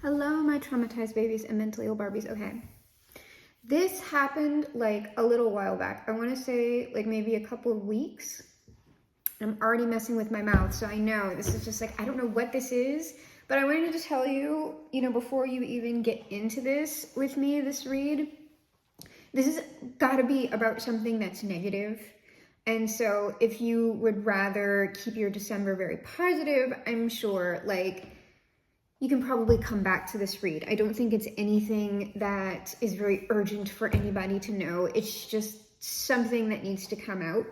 Hello, my traumatized babies and mentally ill Barbies. Okay. This happened like a little while back. I want to say like maybe a couple of weeks. I'm already messing with my mouth, so I know this is just like, I don't know what this is, but I wanted to tell you, before you even get into this with me, this read, this has got to be about something that's negative. And so if you would rather keep your December very positive, I'm sure you can probably come back to this read. I don't think it's anything that is very urgent for anybody to know. It's just something that needs to come out.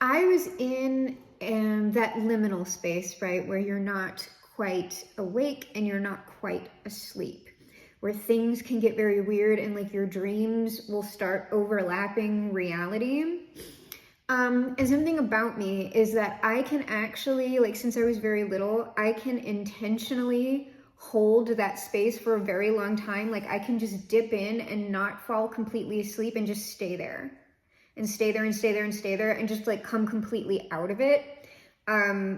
I was in that liminal space, right, where you're not quite awake and you're not quite asleep, where things can get very weird and like your dreams will start overlapping reality. And something about me is that I can actually, since I was very little, I can intentionally hold that space for a very long time. Like I can just dip in and not fall completely asleep and just stay there and stay there and stay there and stay there and just come completely out of it. I'm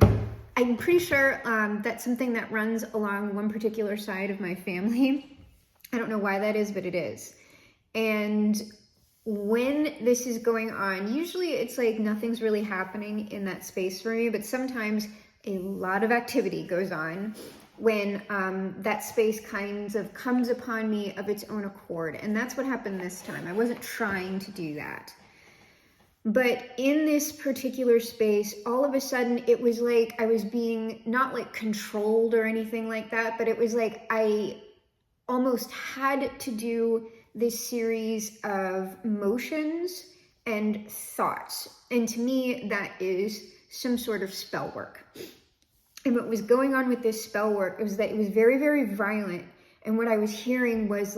pretty sure that's something that runs along one particular side of my family. I don't know why that is, but it is. And when this is going on, usually it's like nothing's really happening in that space for me, but sometimes a lot of activity goes on when that space kind of comes upon me of its own accord. And that's what happened this time. I wasn't trying to do that. But in this particular space, all of a sudden it was like I was being not controlled or anything like that, but it was like I almost had to do this series of motions and thoughts. And to me, that is some sort of spell work. And what was going on with this spell work was that it was very, very violent. And what I was hearing was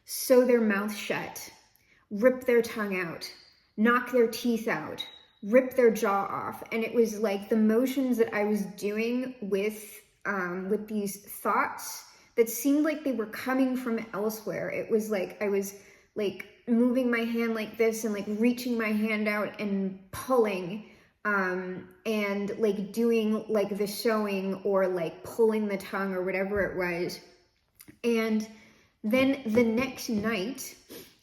sew their mouth shut, rip their tongue out, knock their teeth out, rip their jaw off. And it was the motions that I was doing with these thoughts that seemed like they were coming from elsewhere. It was I was moving my hand like this and reaching my hand out and pulling and doing the sewing or pulling the tongue or whatever it was. And then the next night,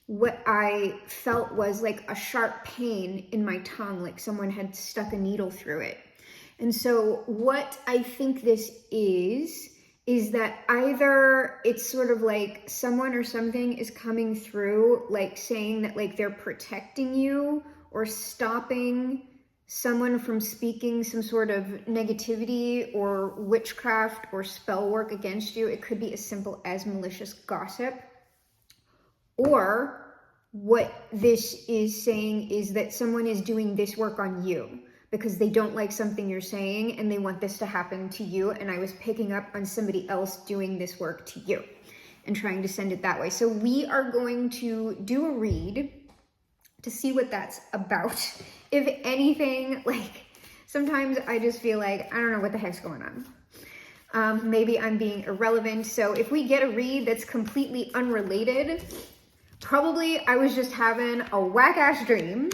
what I felt was a sharp pain in my tongue, like someone had stuck a needle through it. And so what I think this is that either it's sort of someone or something is coming through, saying that they're protecting you or stopping someone from speaking some sort of negativity or witchcraft or spell work against you. It could be as simple as malicious gossip. Or what this is saying is that someone is doing this work on you because they don't like something you're saying and they want this to happen to you. And I was picking up on somebody else doing this work to you and trying to send it that way. So we are going to do a read to see what that's about. If anything, sometimes I just feel I don't know what the heck's going on. Maybe I'm being irrelevant. So if we get a read that's completely unrelated, probably I was just having a whack-ass dream.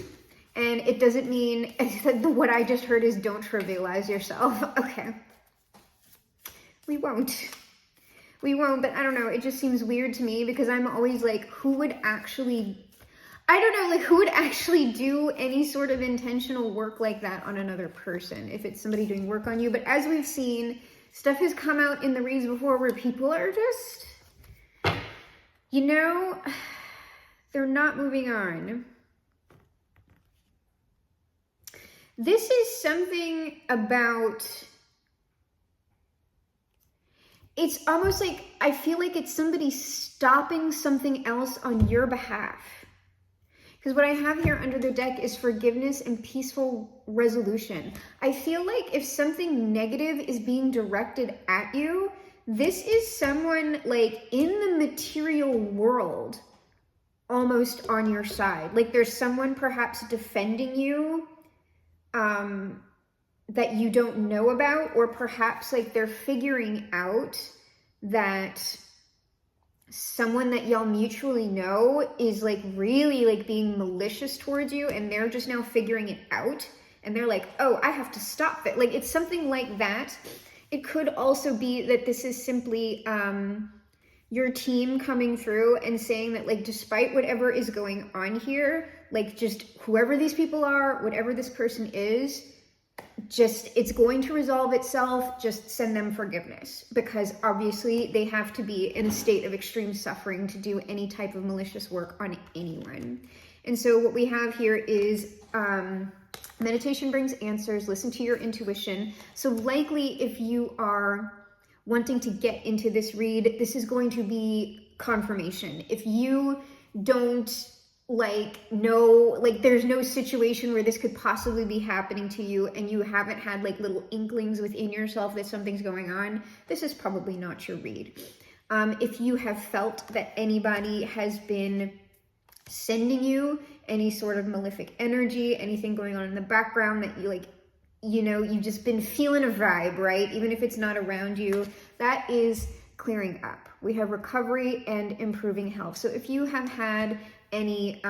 And it doesn't mean what I just heard is don't trivialize yourself. Okay. We won't, but I don't know. It just seems weird to me because I'm always who would actually, I don't know, who would actually do any sort of intentional work like that on another person if it's somebody doing work on you. But as we've seen, stuff has come out in the reads before where people are just, they're not moving on. This is something about, it's almost I feel it's somebody stopping something else on your behalf. Because what I have here under the deck is forgiveness and peaceful resolution. I feel if something negative is being directed at you, this is someone in the material world almost on your side. There's someone perhaps defending you that you don't know about, or perhaps they're figuring out that someone that y'all mutually know is really being malicious towards you, and they're just now figuring it out and they're oh, I have to stop it. It's something like that. It could also be that this is simply your team coming through and saying that, like, despite whatever is going on here, like, just whoever these people are, whatever this person is, just, it's going to resolve itself. Just send them forgiveness, because obviously they have to be in a state of extreme suffering to do any type of malicious work on anyone. And so what we have here is meditation brings answers. Listen to your intuition. So likely if you are wanting to get into this read, this is going to be confirmation. If you don't know, there's no situation where this could possibly be happening to you and you haven't had like little inklings within yourself that something's going on, this is probably not your read. If you have felt that anybody has been sending you any sort of malefic energy, anything going on in the background that you you've just been feeling a vibe, right? Even if it's not around you, that is clearing up. We have recovery and improving health. So if you have had any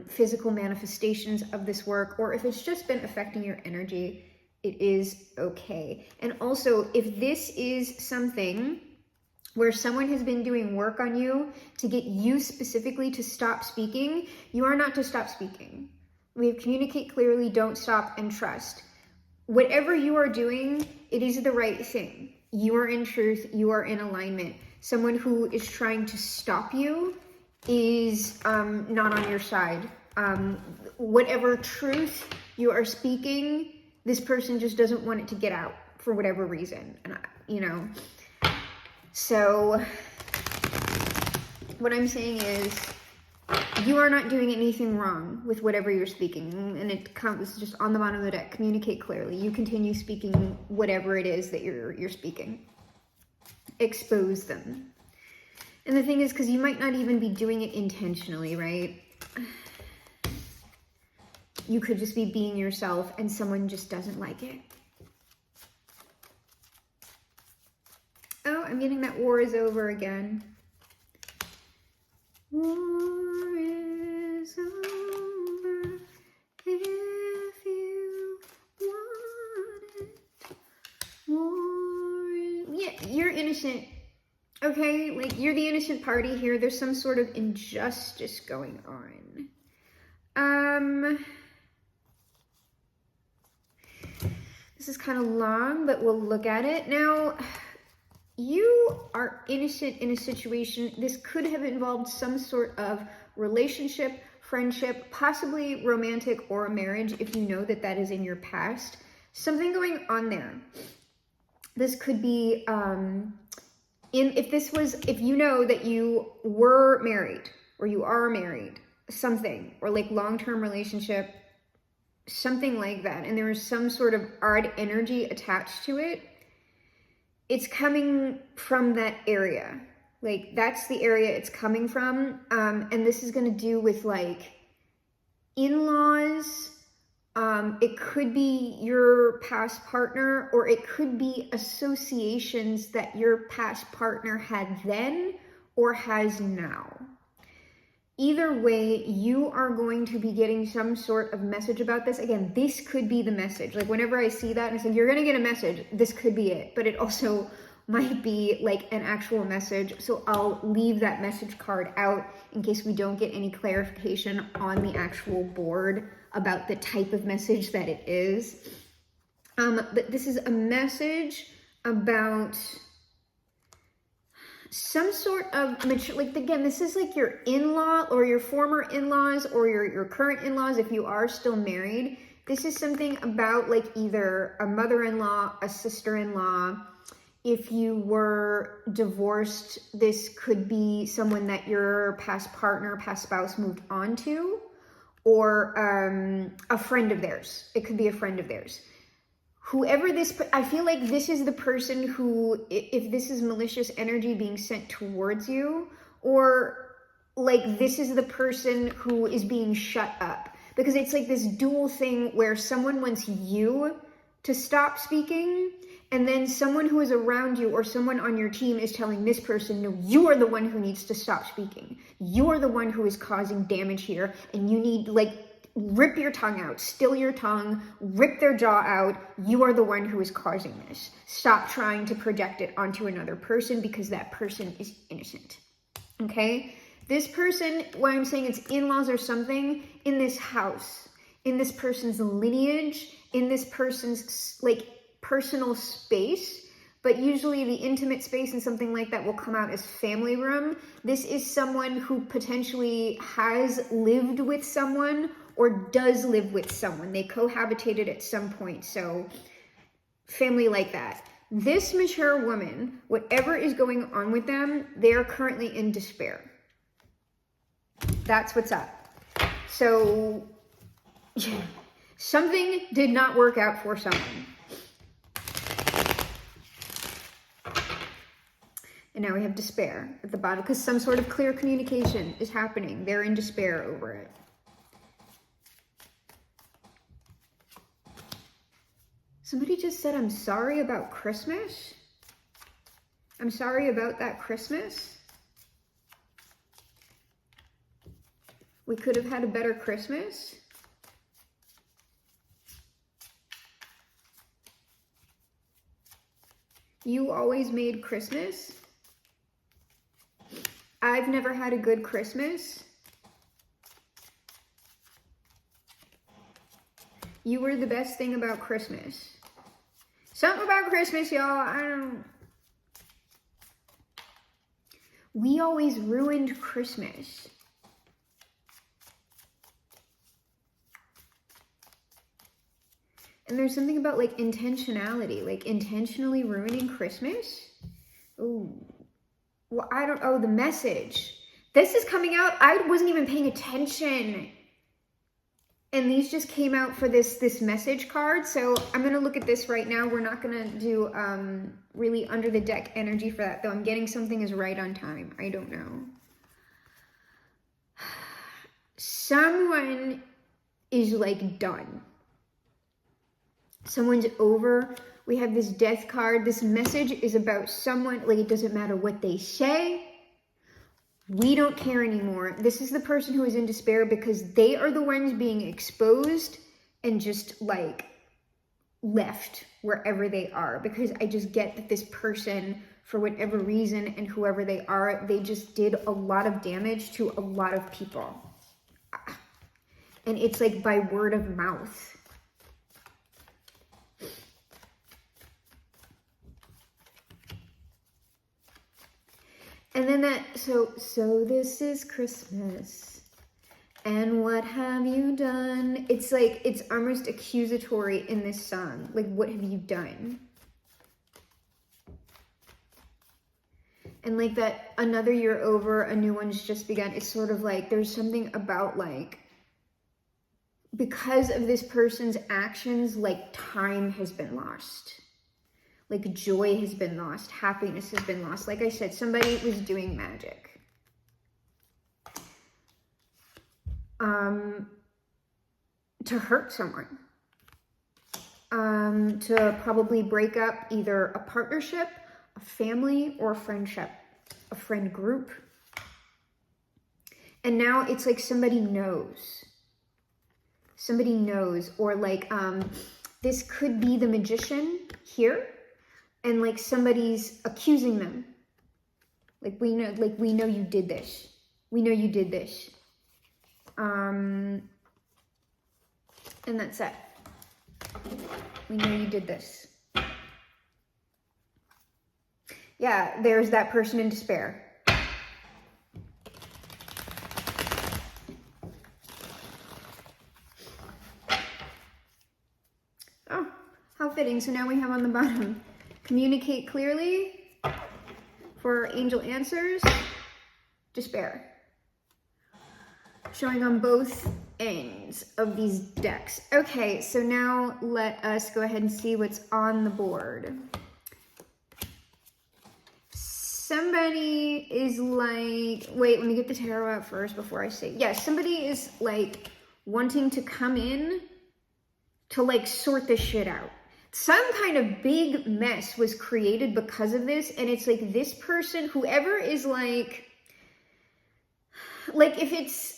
physical manifestations of this work, or if it's just been affecting your energy, it is okay. And also, if this is something where someone has been doing work on you to get you specifically to stop speaking, you are not to stop speaking. We have communicate clearly, don't stop, and trust. Whatever you are doing, it is the right thing. You are in truth, you are in alignment. Someone who is trying to stop you is not on your side. Whatever truth you are speaking, this person just doesn't want it to get out for whatever reason. And so what I'm saying is, you are not doing anything wrong with whatever you're speaking, and it comes just on the bottom of the deck. Communicate clearly. You continue speaking whatever it is that you're speaking. Expose them. And the thing is, because you might not even be doing it intentionally, right? You could just be being yourself and someone just doesn't like it. Oh, I'm getting that war is over again. War is over if you want it. War is... Yeah, you're innocent. Okay, like, you're the innocent party here. There's some sort of injustice going on. This is kind of long, but we'll look at it. Now, you are innocent in a situation. This could have involved some sort of relationship, friendship, possibly romantic or a marriage, if you know that that is in your past. Something going on there. This could be... if you know that you were married or you are married, something, or like long-term relationship, something like that, and there is some sort of odd energy attached to it, it's coming from that area. Like, that's the area it's coming from. And this is going to do with like in-laws. It could be your past partner, or it could be associations that your past partner had then or has now. Either way, you are going to be getting some sort of message about this. Again, this could be the message. Like, whenever I see that and I say, you're going to get a message, this could be it. But it also might be like an actual message. So I'll leave that message card out in case we don't get any clarification on the actual board about the type of message that it is. But this is a message about some sort of mature, like, again, this is like your in-law or your former in-laws or your current in-laws if you are still married. This is something about like either a mother-in-law, a sister-in-law. If you were divorced, this could be someone that your past partner, past spouse moved on to, or a friend of theirs. It could be a friend of theirs. Whoever this, I feel like this is the person who, if this is malicious energy being sent towards you, or like this is the person who is being shut up. Because it's like this dual thing where someone wants you to stop speaking, and then someone who is around you or someone on your team is telling this person, no, you are the one who needs to stop speaking. You are the one who is causing damage here, and you need, like, rip your tongue out, still your tongue, rip their jaw out. You are the one who is causing this. Stop trying to project it onto another person because that person is innocent. Okay? This person, why I'm saying it's in-laws or something, in this house, in this person's lineage, in this person's like personal space, but usually the intimate space and something like that will come out as family room. This is someone who potentially has lived with someone or does live with someone. They cohabitated at some point, so family like that. This mature woman, whatever is going on with them, they are currently in despair. That's what's up. So something did not work out for someone. And now we have despair at the bottom because some sort of clear communication is happening. They're in despair over it. Somebody just said, I'm sorry about Christmas. I'm sorry about that Christmas. We could have had a better Christmas. You always made Christmas. I've never had a good Christmas. You were the best thing about Christmas. Something about Christmas, y'all. We always ruined Christmas. And there's something about like intentionality, like intentionally ruining Christmas. Oh, well, the message. This is coming out. I wasn't even paying attention. And these just came out for this message card. So I'm going to look at this right now. We're not going to do really under the deck energy for that, though. I'm getting something is right on time. I don't know. Someone is like done. Someone's over. We have this death card. This message is about someone, like it doesn't matter what they say. We don't care anymore. This is the person who is in despair because they are the ones being exposed and just like left wherever they are. Because I just get that this person, for whatever reason and whoever they are, they just did a lot of damage to a lot of people. And it's like by word of mouth. And then so this is Christmas. And what have you done? It's like, it's almost accusatory in this song. Like, what have you done? And like that, another year over, a new one's just begun. It's sort of like, there's something about like, because of this person's actions, like time has been lost. Like joy has been lost, happiness has been lost. Like I said, somebody was doing magic. To hurt someone. To probably break up either a partnership, a family, or a friendship, a friend group. And now it's like somebody knows. Somebody knows, or like this could be the magician here. And like somebody's accusing them. Like we know you did this. We know you did this. And that's it. We know you did this. Yeah, there's that person in despair. Oh, how fitting. So now we have on the bottom, communicate clearly for angel answers, despair. Showing on both ends of these decks. Okay, so now let us go ahead and see what's on the board. Somebody is like, wait, let me get the tarot out first before I say, yes, somebody is like wanting to come in to like sort this shit out. Some kind of big mess was created because of this, and it's like this person, whoever is like if it's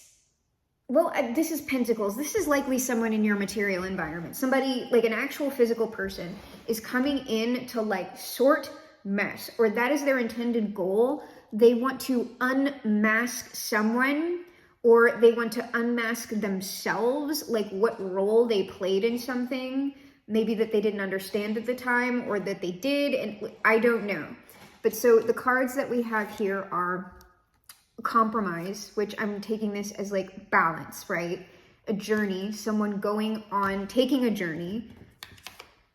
well, this is Pentacles. This is likely someone in your material environment. Somebody, like an actual physical person, is coming in to like sort mess, or that is their intended goal. They want to unmask someone, or they want to unmask themselves, like what role they played in something, maybe that they didn't understand at the time, or that they did, and I don't know. But so the cards that we have here are compromise, which I'm taking this as like balance, right? A journey, someone going on, taking a journey.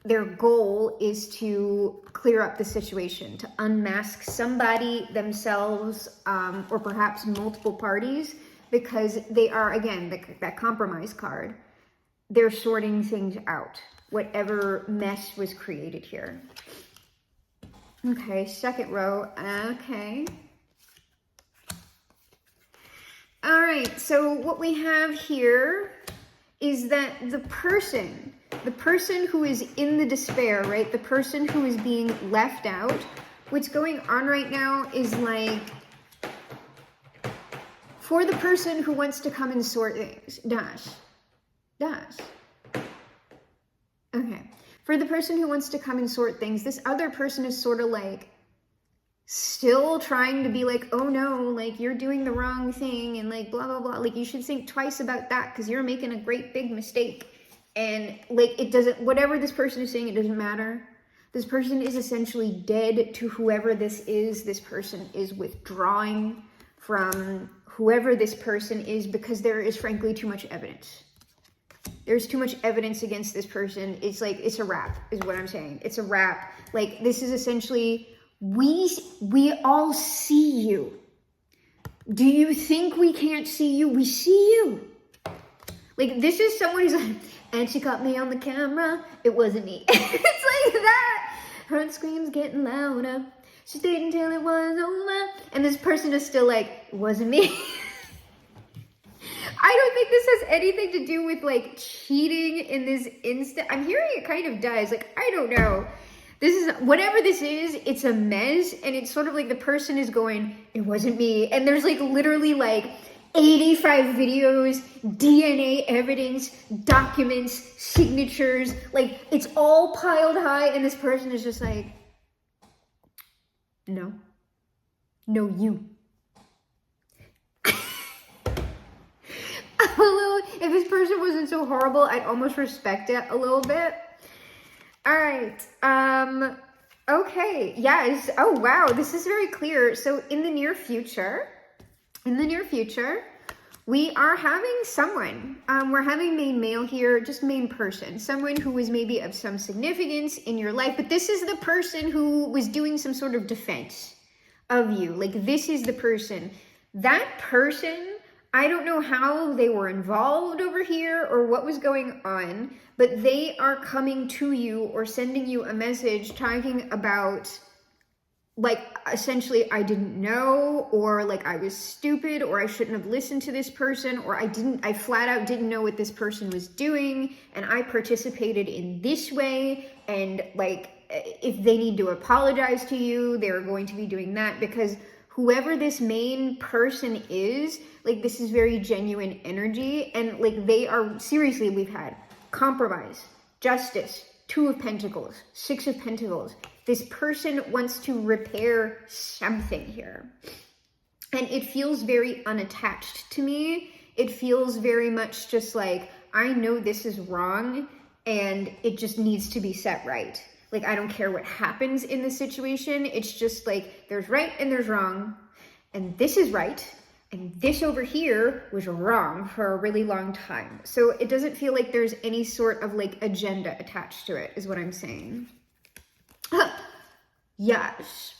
Their goal is to clear up the situation, to unmask somebody, themselves, or perhaps multiple parties, because they are, again, that compromise card. They're sorting things out, whatever mess was created here. Okay, second row. Okay. All right, so what we have here is that the person who is in the despair, right? The person who is being left out, what's going on right now is like, for the person who wants to come and sort things, okay. For the person who wants to come and sort things, this other person is sort of like, still trying to be like, oh no, like you're doing the wrong thing and like blah, blah, blah. Like you should think twice about that because you're making a great big mistake. And like it doesn't, whatever this person is saying, it doesn't matter. This person is essentially dead to whoever this is. This person is withdrawing from whoever this person is because there is frankly too much evidence. There's too much evidence against this person. It's like, it's a wrap is what I'm saying. It's a wrap. Like this is essentially, we all see you. Do you think we can't see you? We see you. Like this is someone who's like, and she caught me on the camera. It wasn't me. It's like that. Her screams getting louder. She stayed until it was over. And this person is still like, it wasn't me. I don't think this has anything to do with like cheating in this instant. I'm hearing it kind of does. Like, I don't know. This is, whatever this is, it's a mess. And it's sort of like the person is going, it wasn't me. And there's like literally like 85 videos, DNA evidence, documents, signatures. Like it's all piled high. And this person is just like, no, you. If this person wasn't so horrible, I'd almost respect it a little bit. All right. Okay. Yes. Oh, wow. This is very clear. So in the near future, we are having someone, we're having main male here, just main person, someone who was maybe of some significance in your life, but this is the person who was doing some sort of defense of you. Like this is the person. That person, I don't know how they were involved over here or what was going on, but they are coming to you or sending you a message talking about like essentially I didn't know, or like I was stupid, or I shouldn't have listened to this person, or I flat out didn't know what this person was doing and I participated in this way, and like if they need to apologize to you, they're going to be doing that, because whoever this main person is, like this is very genuine energy, and like they are, seriously, we've had compromise, justice, 2 of Pentacles, 6 of Pentacles. This person wants to repair something here. And it feels very unattached to me. It feels very much just like, I know this is wrong and it just needs to be set right. Like, I don't care what happens in the situation. It's just like, there's right and there's wrong. And this is right. And this over here was wrong for a really long time. So it doesn't feel like there's any sort of like agenda attached to it, is what I'm saying. Yes.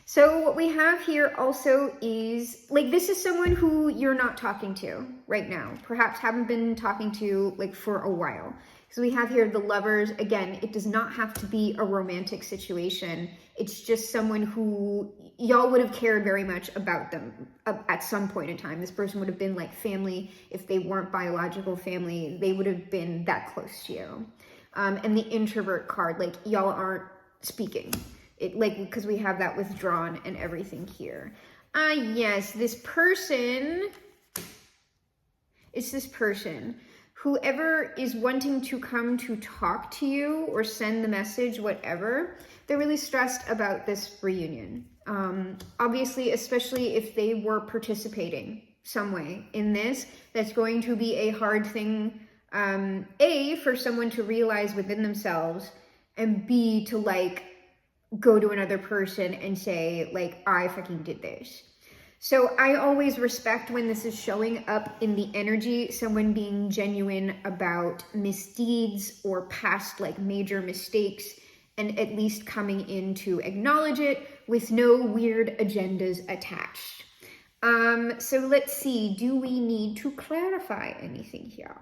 So what we have here also is, like, this is someone who you're not talking to right now. Perhaps haven't been talking to, like, for a while. So we have here the Lovers. Again, it does not have to be a romantic situation. It's just someone who y'all would have cared very much about them at some point in time. This person would have been like family. If they weren't biological family, they would have been that close to you. And the Introvert card, like, y'all aren't speaking. It, like, because we have that withdrawn and everything here. Yes, this person, It's this person. Whoever is wanting to come to talk to you or send the message, whatever, they're really stressed about this reunion. Obviously, especially if they were participating some way in this, that's going to be a hard thing, A, for someone to realize within themselves, and B, to like go to another person and say like, I fucking did this. So I always respect when this is showing up in the energy, someone being genuine about misdeeds or past like major mistakes, and at least coming in to acknowledge it with no weird agendas attached. So let's see, do we need to clarify anything here?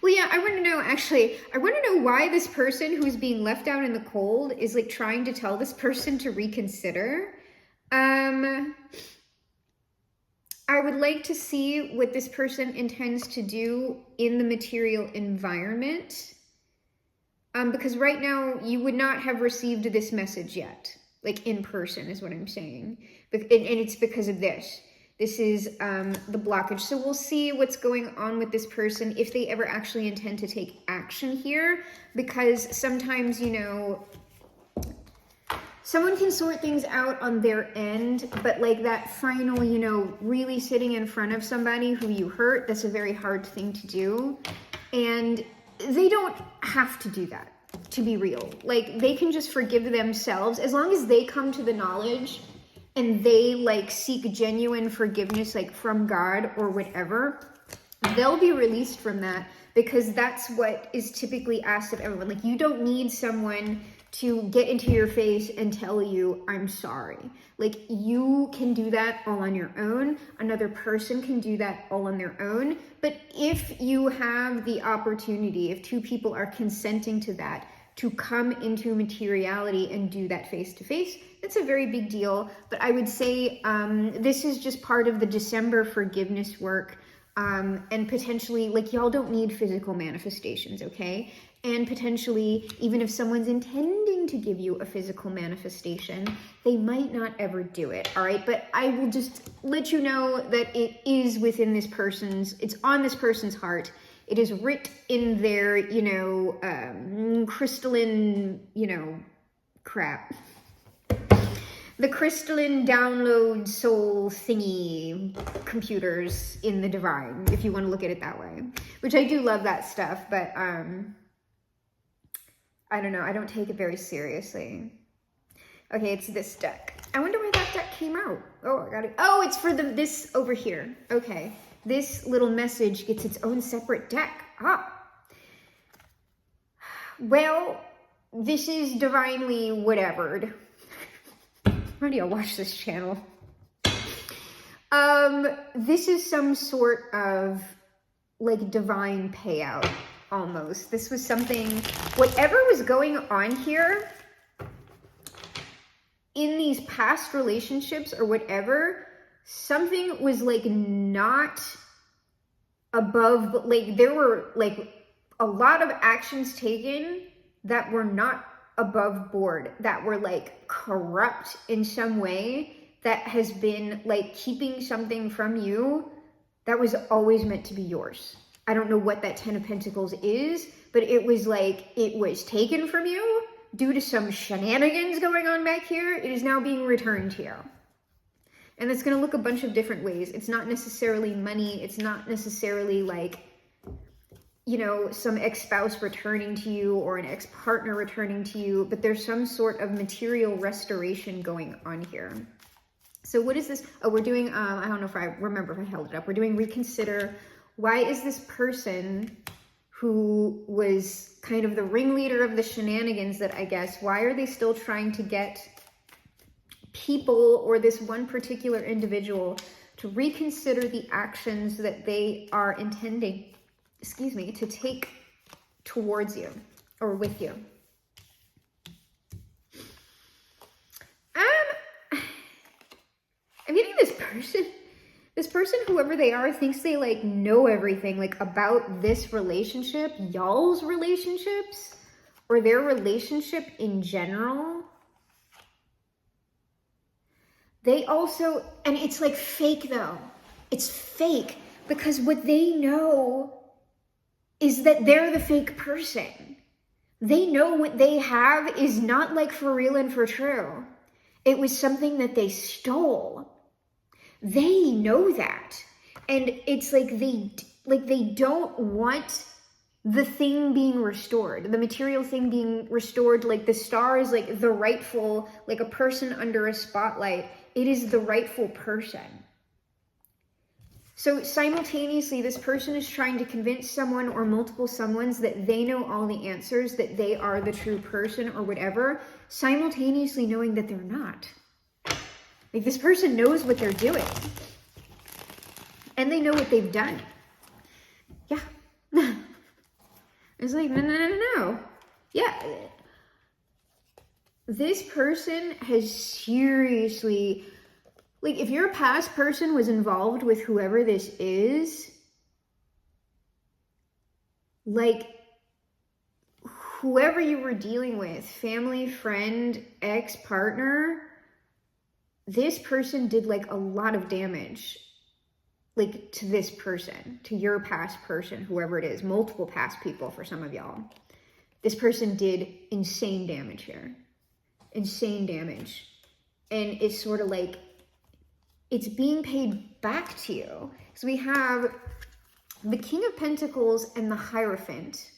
Well, yeah, I want to know why this person who's being left out in the cold is like trying to tell this person to reconsider. I would like to see what this person intends to do in the material environment. Because right now you would not have received this message yet, like in person is what I'm saying. And it's because of this. This is the blockage. So we'll see what's going on with this person, if they ever actually intend to take action here. Because sometimes, you know, someone can sort things out on their end, but like that final, you know, really sitting in front of somebody who you hurt, that's a very hard thing to do. And they don't have to do that, to be real. Like, they can just forgive themselves as long as they come to the knowledge and they like seek genuine forgiveness, like from God or whatever. They'll be released from that, because that's what is typically asked of everyone. Like, you don't need someone to get into your face and tell you, I'm sorry. Like, you can do that all on your own. Another person can do that all on their own. But if you have the opportunity, if two people are consenting to that, to come into materiality and do that face to face, that's a very big deal. But I would say this is just part of the December forgiveness work. And potentially, like, y'all don't need physical manifestations, okay? And potentially, even if someone's intending to give you a physical manifestation, they might not ever do it, all right? But I will just let you know that it is within this person's, it's on this person's heart. It is writ in their, you know, crystalline, you know, crap. The crystalline download soul thingy computers in the divine, if you want to look at it that way. Which I do love that stuff, but I don't know, I don't take it very seriously. Okay, it's this deck. I wonder why that deck came out. Oh, I got it. Oh, it's for this over here. Okay, this little message gets its own separate deck. Ah. Well, this is divinely whatevered. Why do y'all watch this channel? This is some sort of like divine payout, almost. This was something, whatever was going on here in these past relationships or whatever, something was like not above, but like there were like a lot of actions taken that were not above board, that were like corrupt in some way, that has been like keeping something from you that was always meant to be yours. I don't know what that 10 of Pentacles is, but it was like, it was taken from you due to some shenanigans going on back here. It is now being returned to you. And it's going to look a bunch of different ways. It's not necessarily money. It's not necessarily like, you know, some ex-spouse returning to you or an ex-partner returning to you, but there's some sort of material restoration going on here. So what is this? Oh, we're doing, I don't know if I remember if I held it up. We're doing reconsider. Why is this person who was kind of the ringleader of the shenanigans that I guess, why are they still trying to get people or this one particular individual to reconsider the actions that they are intending, to take towards you or with you? I'm getting this person, whoever they are, thinks they like know everything like about this relationship, y'all's relationships, or their relationship in general. They also, and it's like fake though. It's fake. Because what they know is that they're the fake person. They know what they have is not like for real and for true. It was something that they stole. They know that. And it's like they don't want the thing being restored, the material thing being restored. Like the star is like the rightful, like a person under a spotlight. It is the rightful person. So simultaneously, this person is trying to convince someone or multiple someones that they know all the answers, that they are the true person or whatever, simultaneously knowing that they're not. Like this person knows what they're doing. And they know what they've done. Yeah. It's like, no. Yeah. This person has seriously... Like, if your past person was involved with whoever this is, like, whoever you were dealing with, family, friend, ex-partner, this person did, like, a lot of damage, like, to this person, to your past person, whoever it is, multiple past people for some of y'all. This person did insane damage here. Insane damage. And it's sort of like, it's being paid back to you. So we have the King of Pentacles and the Hierophant,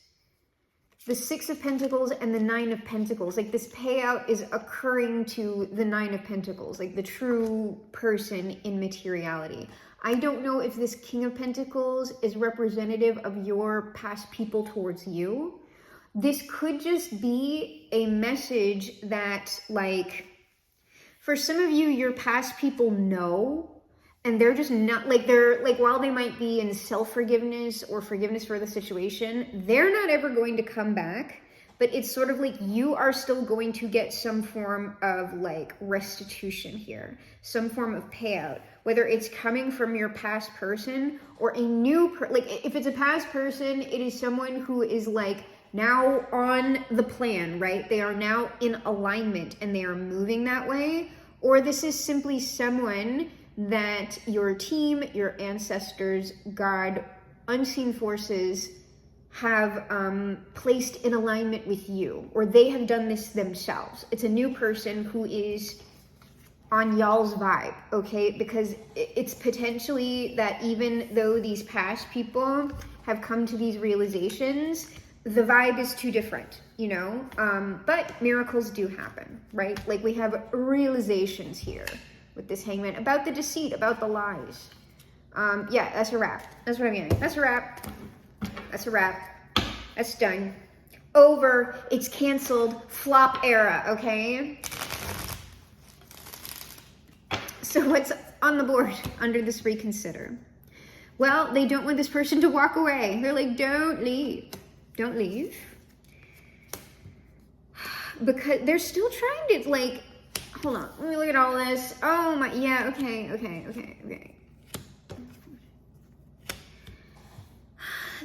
the Six of Pentacles and the Nine of Pentacles. Like this payout is occurring to the Nine of Pentacles, like the true person in materiality. I don't know if this King of Pentacles is representative of your past people towards you. This could just be a message that, like, for some of you, your past people know, and they're just not, like, they're, like, while they might be in self-forgiveness or forgiveness for the situation, they're not ever going to come back, but it's sort of like you are still going to get some form of, like, restitution here, some form of payout, whether it's coming from your past person or a new, like, if it's a past person, it is someone who is, like, now on the plan, right? They are now in alignment and they are moving that way. Or this is simply someone that your team, your ancestors, God, unseen forces have placed in alignment with you, or they have done this themselves. It's a new person who is on y'all's vibe, okay? Because it's potentially that even though these past people have come to these realizations, the vibe is too different, you know? But miracles do happen, right? Like we have realizations here with this Hangman about the deceit, about the lies. Yeah, that's a wrap. That's what I'm getting. That's a wrap. That's a wrap. That's done. Over. It's canceled. Flop era, okay? So what's on the board under this reconsider? Well, they don't want this person to walk away. They're like, don't leave. Don't leave. Because they're still trying to, like, hold on. Let me look at all this. Oh my, yeah, okay.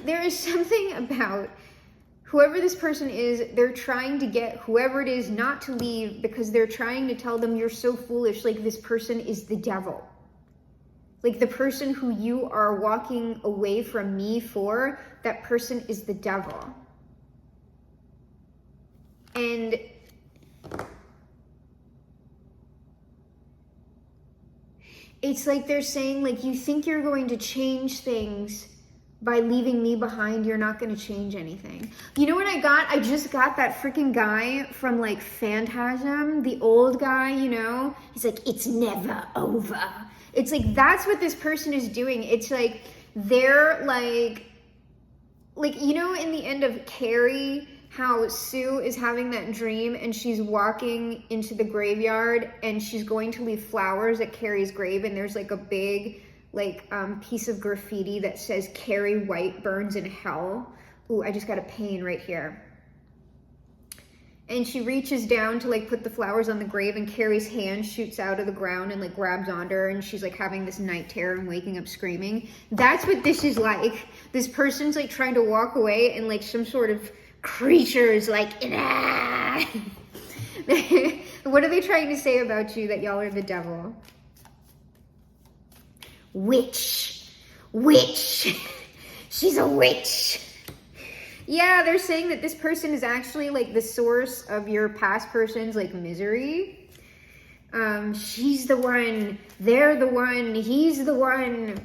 There is something about whoever this person is, they're trying to get whoever it is not to leave because they're trying to tell them you're so foolish, like this person is the devil. Like the person who you are walking away from me for, that person is the devil. And it's like they're saying, like, you think you're going to change things by leaving me behind. You're not going to change anything. You know what I got? I just got that freaking guy from, like, Phantasm, the old guy, you know? He's like, it's never over. It's like, that's what this person is doing. It's like, they're like, you know, in the end of Carrie, how Sue is having that dream and she's walking into the graveyard and she's going to leave flowers at Carrie's grave, and there's like a big, like, piece of graffiti that says Carrie White burns in hell. Ooh, I just got a pain right here. And she reaches down to, like, put the flowers on the grave, and Carrie's hand shoots out of the ground and, like, grabs onto her, and she's, like, having this night terror and waking up screaming. That's what this is like. This person's, like, trying to walk away, and, like, some sort of creature is like, ah! What are they trying to say about you, that y'all are the devil? Witch. witch. She's a witch. Yeah, they're saying that this person is actually like the source of your past person's like misery. She's the one, they're the one, he's the one.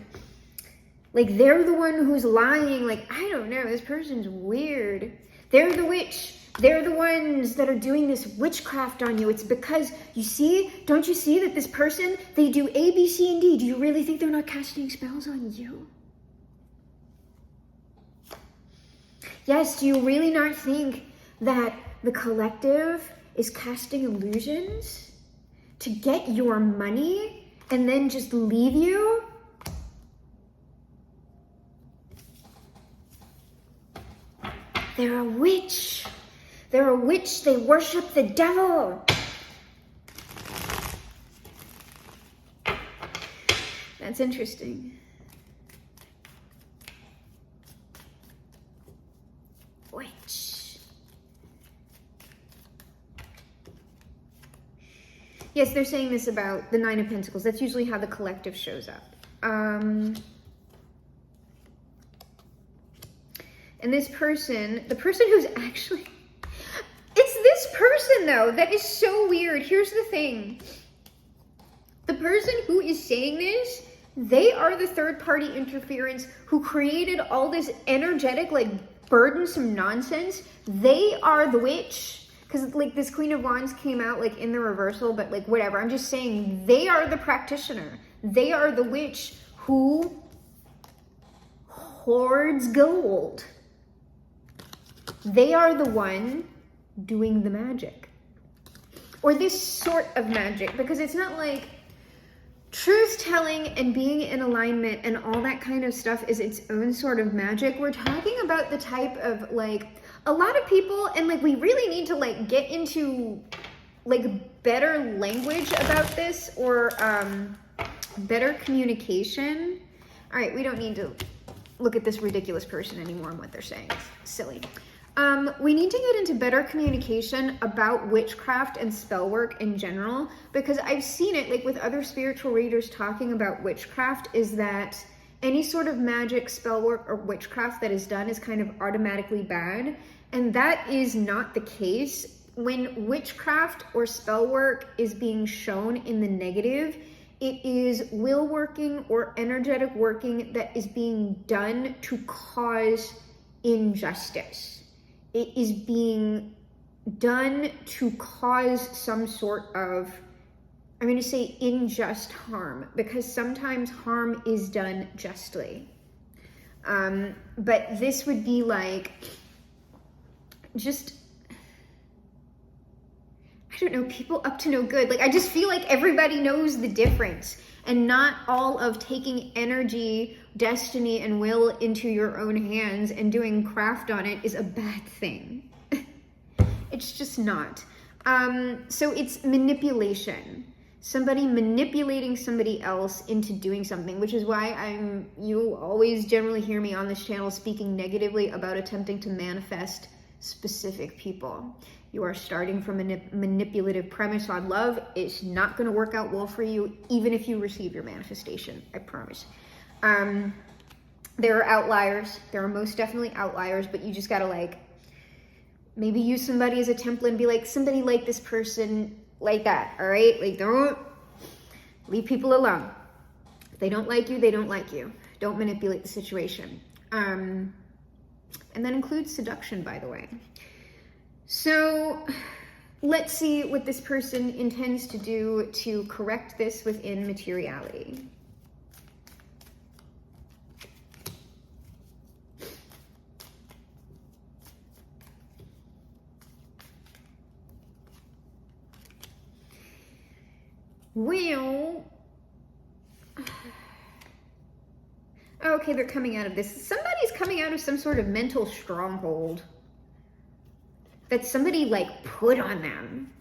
Like, they're the one who's lying. Like, I don't know, this person's weird. They're the witch. They're the ones that are doing this witchcraft on you. It's because, you see, don't you see that this person, they do A, B, C, and D. Do you really think they're not casting spells on you? Yes, do you really not think that the collective is casting illusions to get your money and then just leave you? They're a witch. They're a witch. They worship the devil. That's interesting. Witch. Yes, they're saying this about the Nine of Pentacles. That's usually how the collective shows up. And this person, the person who's actually, it's this person though, that is so weird. Here's the thing. The person who is saying this, they are the third party interference who created all this energetic, like burdensome nonsense. They are the witch. Because like this Queen of Wands came out like in the reversal, but like whatever. I'm just saying they are the practitioner. They are the witch who hoards gold. They are the one doing the magic. Or this sort of magic, because it's not like truth telling and being in alignment and all that kind of stuff is its own sort of magic. We're talking about the type of like, a lot of people, and like we really need to like get into like better language about this, or better communication. All right, we don't need to look at this ridiculous person anymore and what they're saying. It's silly. We need to get into better communication about witchcraft and spell work in general, because I've seen it like with other spiritual readers talking about witchcraft, is that any sort of magic, spell work, or witchcraft that is done is kind of automatically bad. And that is not the case. When witchcraft or spell work is being shown in the negative, it is will working or energetic working that is being done to cause injustice. It is being done to cause some sort of, I'm going to say unjust harm, because sometimes harm is done justly. But this would be like, just, I don't know, people up to no good. Like, I just feel like everybody knows the difference, and not all of taking energy, destiny, and will into your own hands and doing craft on it is a bad thing. It's just not. So it's manipulation. Somebody manipulating somebody else into doing something, which is why you always generally hear me on this channel speaking negatively about attempting to manifest specific people. You are starting from a manipulative premise on love. It's not going to work out well for you, even if you receive your manifestation, I promise. There are outliers. There are most definitely outliers, but you just got to like, maybe use somebody as a template and be like, somebody like this person, like that, all right? Like, don't leave people alone. If they don't like you, they don't like you. Don't manipulate the situation. And that includes seduction, by the way. So let's see what this person intends to do to correct this within materiality. Well, okay, they're coming out of this. Somebody's coming out of some sort of mental stronghold that somebody like put on them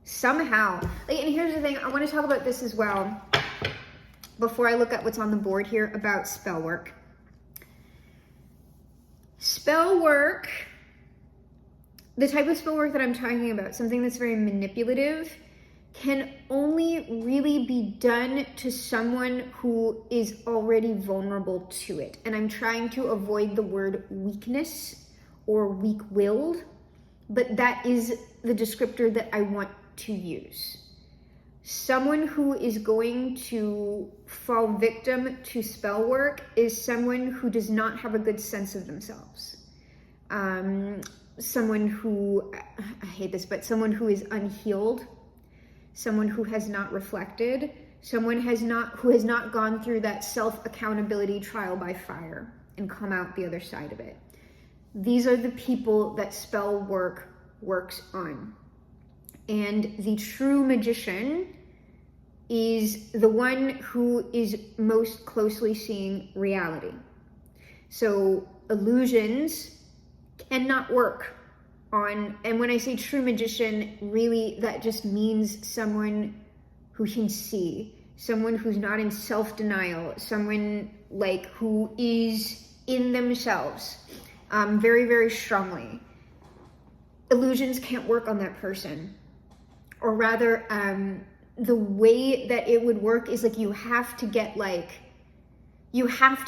somehow. Like, and here's the thing, I want to talk about this as well before I look at what's on the board here about spell work. Spell work, the type of spell work that I'm talking about, something that's very manipulative, can only really be done to someone who is already vulnerable to it. And I'm trying to avoid the word weakness or weak-willed, but that is the descriptor that I want to use. Someone who is going to fall victim to spell work is someone who does not have a good sense of themselves. Someone who, I hate this, but someone who is unhealed, someone who has not reflected, someone who has not gone through that self-accountability trial by fire and come out the other side of it. These are the people that spell work works on. And the true magician is the one who is most closely seeing reality. So illusions cannot work on, and when I say true magician, really that just means someone who can see, someone who's not in self-denial, someone like who is in themselves very, very strongly. Illusions can't work on that person. Or rather, the way that it would work is like you have to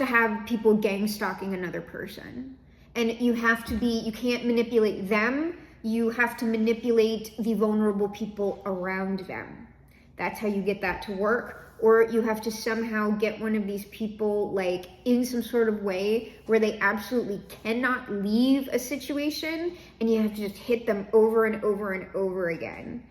have people gang stalking another person. And you can't manipulate them. You have to manipulate the vulnerable people around them. That's how you get that to work. Or you have to somehow get one of these people like in some sort of way where they absolutely cannot leave a situation, and you have to just hit them over and over and over again.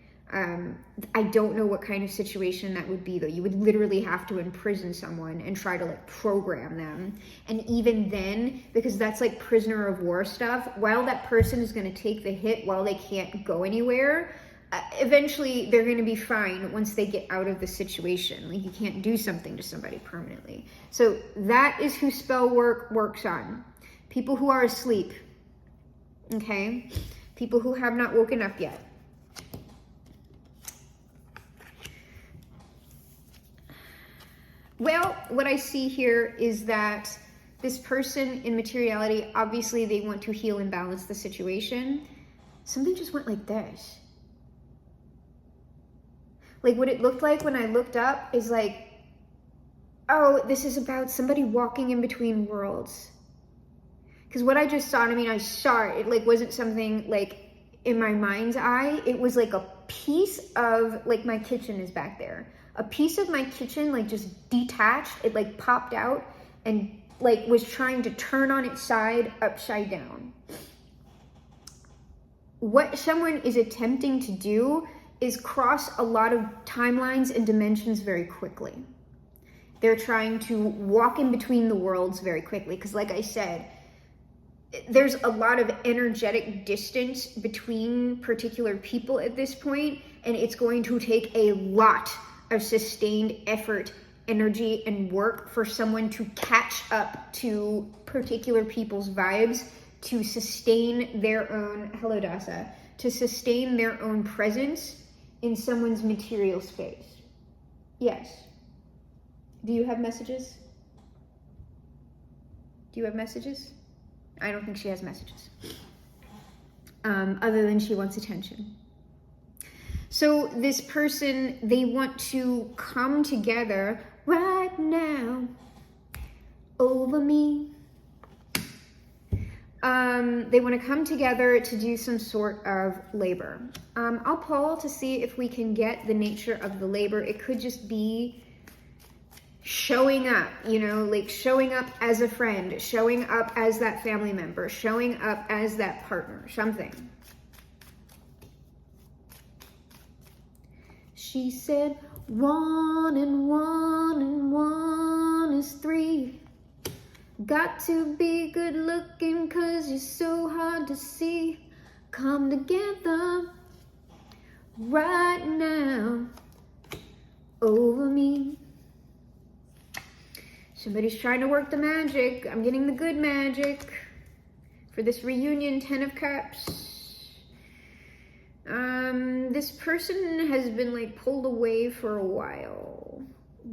I don't know what kind of situation that would be, though. You would literally have to imprison someone and try to like program them. And even then, because that's like prisoner of war stuff, while that person is going to take the hit while they can't go anywhere, eventually they're going to be fine once they get out of the situation. Like, you can't do something to somebody permanently. So that is who spell work works on. People who are asleep. Okay? People who have not woken up yet. Well, what I see here is that this person in materiality, obviously they want to heal and balance the situation. Something just went like this. Like, what it looked like when I looked up is like, oh, this is about somebody walking in between worlds. Because what I just saw, I saw it. It like wasn't something like in my mind's eye. It was like a piece of, like, my kitchen is back there. A piece of my kitchen like just detached. It like popped out and like was trying to turn on its side upside down. What someone is attempting to do is cross a lot of timelines and dimensions very quickly. They're trying to walk in between the worlds very quickly, because like I said, there's a lot of energetic distance between particular people at this point, and it's going to take a lot of sustained effort, energy, and work for someone to catch up to particular people's vibes, to sustain their own, hello Dasa, to sustain their own presence in someone's material space. Yes. Do you have messages? Do you have messages? I don't think she has messages. Other than she wants attention. So this person, they want to come together right now over me. They want to come together to do some sort of labor. I'll poll to see if we can get the nature of the labor. It could just be showing up, like showing up as a friend, showing up as that family member, showing up as that partner, something. She said, 1 and 1 and 1 is 3. Got to be good looking 'cause you're so hard to see. Come together right now over me. Somebody's trying to work the magic. I'm getting the good magic for this reunion, 10 of Cups. This person has been like pulled away for a while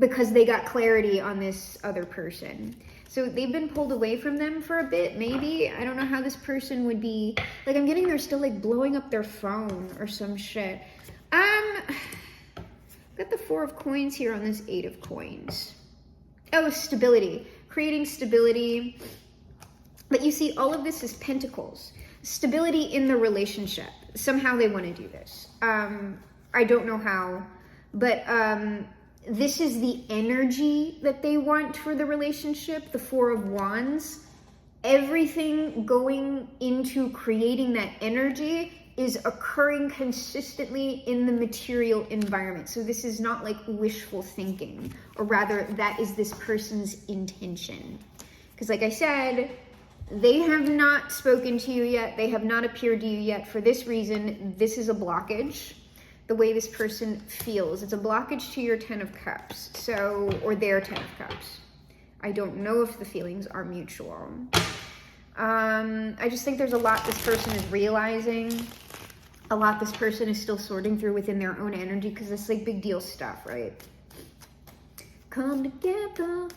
because they got clarity on this other person. So they've been pulled away from them for a bit, maybe. I don't know how this person would be. Like, I'm getting they're still like blowing up their phone or some shit. got the 4 of coins here on this 8 of coins. Oh, stability. Creating stability. But you see, all of this is pentacles. Stability in the relationship. Somehow they want to do this. I don't know how, but this is the energy that they want for the relationship, the 4 of Wands. Everything going into creating that energy is occurring consistently in the material environment. So this is not like wishful thinking, or rather that is this person's intention. Because like I said, they have not spoken to you yet. They have not appeared to you yet. For this reason, this is a blockage. The way this person feels. It's a blockage to your 10 of Cups. So, or their 10 of Cups. I don't know if the feelings are mutual. I just think there's a lot this person is realizing. A lot this person is still sorting through within their own energy, because it's like big deal stuff, right? Come together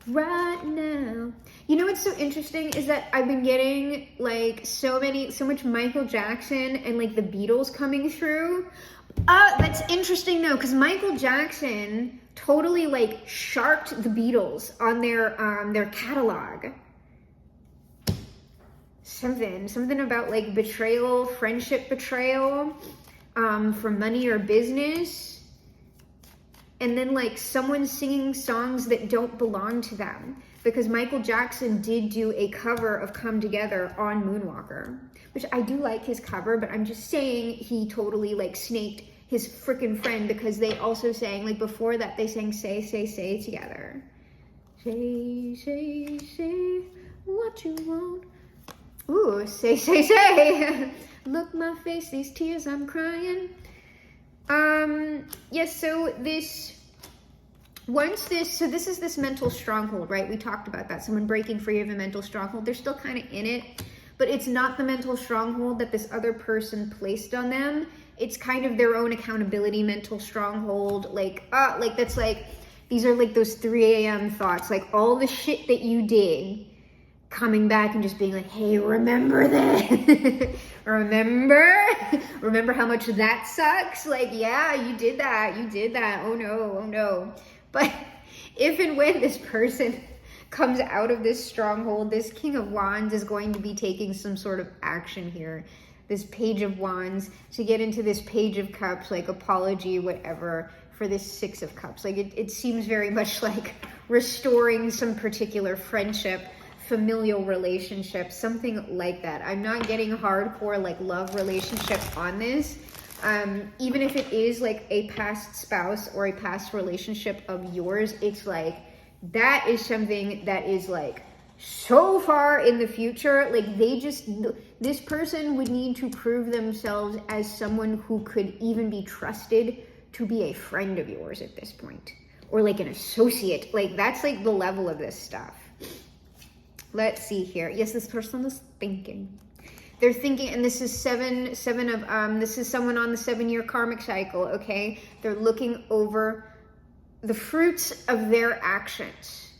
right now. You know what's so interesting is that I've been getting like so much Michael Jackson and like the Beatles coming through. That's interesting though, because Michael Jackson totally like sharked the Beatles on their catalog. Something about like betrayal, friendship betrayal, for money or business. And then like someone singing songs that don't belong to them. Because Michael Jackson did do a cover of Come Together on Moonwalker. Which I do like his cover, but I'm just saying he totally like snaked his freaking friend, because they also sang, like before that they sang Say, Say, Say together. Say, say, say what you want. Ooh, say, say, say. Look my face, these tears I'm crying. Yes, so this is this mental stronghold, right? We talked about that. Someone breaking free of a mental stronghold. They're still kind of in it, but it's not the mental stronghold that this other person placed on them. It's kind of their own accountability mental stronghold. Like, that's like, these are like those 3 a.m. thoughts, like all the shit that you did, coming back and just being like, hey, remember that? remember how much that sucks? Like, yeah, you did that. Oh no. But if and when this person comes out of this stronghold, this King of Wands is going to be taking some sort of action here. This Page of Wands to get into this Page of Cups, like apology, whatever, for this 6 of Cups. Like it seems very much like restoring some particular friendship, familial relationship, something like that. I'm not getting hardcore like love relationship on this. Even if it is like a past spouse or a past relationship of yours, it's like that is something that is like so far in the future. Like this person would need to prove themselves as someone who could even be trusted to be a friend of yours at this point, or like an associate. Like that's like the level of this stuff. Let's see here. Yes, this person is thinking. They're thinking, and this is this is someone on the 7-year karmic cycle, okay? They're looking over the fruits of their actions.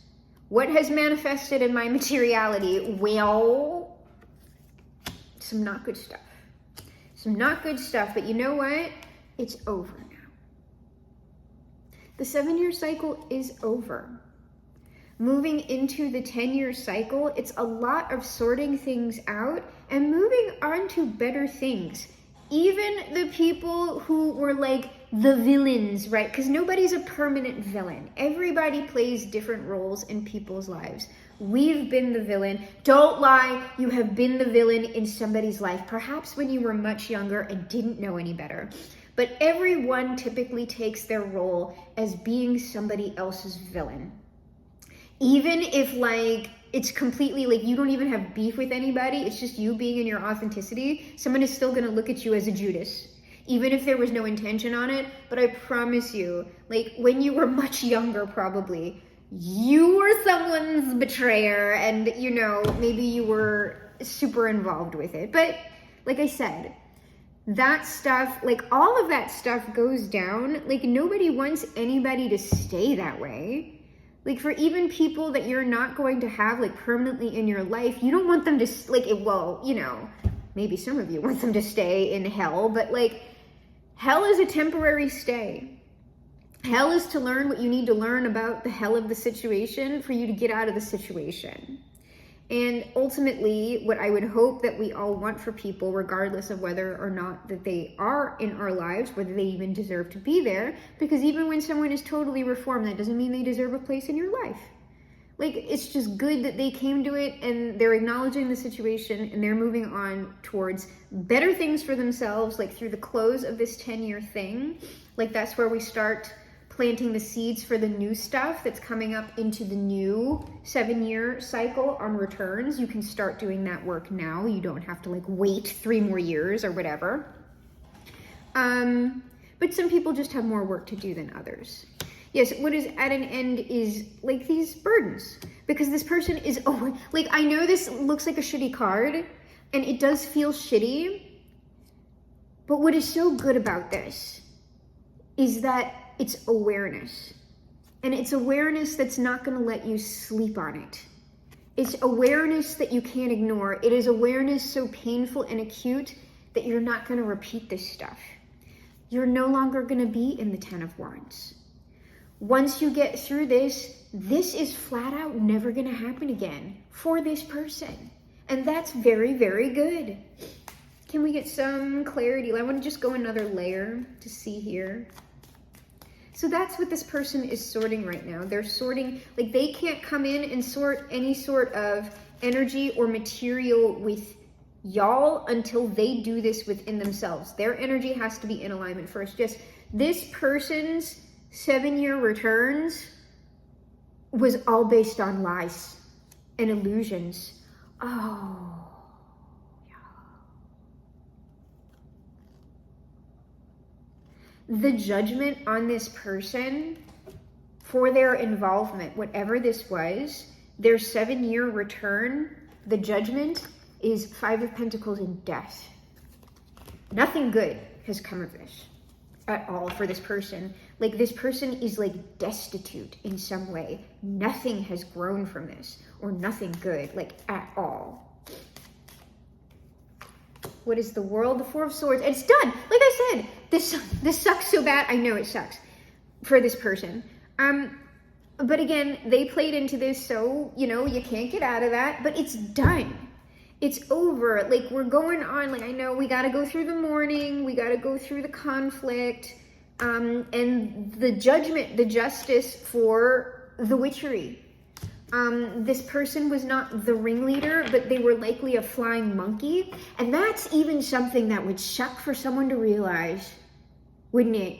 What has manifested in my materiality? Well, some not good stuff. But you know what? It's over now. The 7-year cycle is over. Moving into the 10-year cycle, it's a lot of sorting things out and moving on to better things. Even the people who were like the villains, right? Because nobody's a permanent villain. Everybody plays different roles in people's lives. We've been the villain. Don't lie, you have been the villain in somebody's life, perhaps when you were much younger and didn't know any better. But everyone typically takes their role as being somebody else's villain. Even if like it's completely like you don't even have beef with anybody, it's just you being in your authenticity, someone is still going to look at you as a Judas, even if there was no intention on it. But I promise you, like when you were much younger, probably you were someone's betrayer, and you know, maybe you were super involved with it. But like I said, that stuff, like all of that stuff goes down. Like nobody wants anybody to stay that way. Like for even people that you're not going to have like permanently in your life, you don't want them to like, well, you know, maybe some of you want them to stay in hell, but like hell is a temporary stay. Hell is to learn what you need to learn about the hell of the situation for you to get out of the situation. And ultimately, what I would hope that we all want for people, regardless of whether or not that they are in our lives, whether they even deserve to be there, because even when someone is totally reformed, that doesn't mean they deserve a place in your life. Like, it's just good that they came to it and they're acknowledging the situation and they're moving on towards better things for themselves, like through the close of this 10-year thing. Like, that's where we start planting the seeds for the new stuff that's coming up into the new 7-year cycle on returns. You can start doing that work now. You don't have to like wait 3 more years or whatever. But some people just have more work to do than others. Yes, what is at an end is like these burdens, because this person is, oh, like, I know this looks like a shitty card and it does feel shitty, but what is so good about this is that it's awareness. And it's awareness that's not going to let you sleep on it. It's awareness that you can't ignore. It is awareness so painful and acute that you're not going to repeat this stuff. You're no longer going to be in the 10 of Wands. Once you get through this, this is flat out never going to happen again for this person. And that's very, very good. Can we get some clarity? I want to just go another layer to see here. So that's what this person is sorting right now. They're sorting, like, they can't come in and sort any sort of energy or material with y'all until they do this within themselves. Their energy has to be in alignment first. Just this person's 7-year returns was all based on lies and illusions. Oh. The judgment on this person for their involvement, whatever this was, their 7-year return, the judgment is 5 of Pentacles and death. Nothing good has come of this at all for this person. Like, this person is like destitute in some way. Nothing has grown from this, or nothing good, like, at all. What is the World? The 4 of Swords. It's done. Like I said, this sucks so bad. I know it sucks for this person. But again, they played into this, so, you know, you can't get out of that. But it's done. It's over. Like, we're going on. Like, I know we got to go through the mourning. We got to go through the conflict. And the judgment, the justice for the witchery. This person was not the ringleader, but they were likely a flying monkey. And that's even something that would suck for someone to realize, wouldn't it?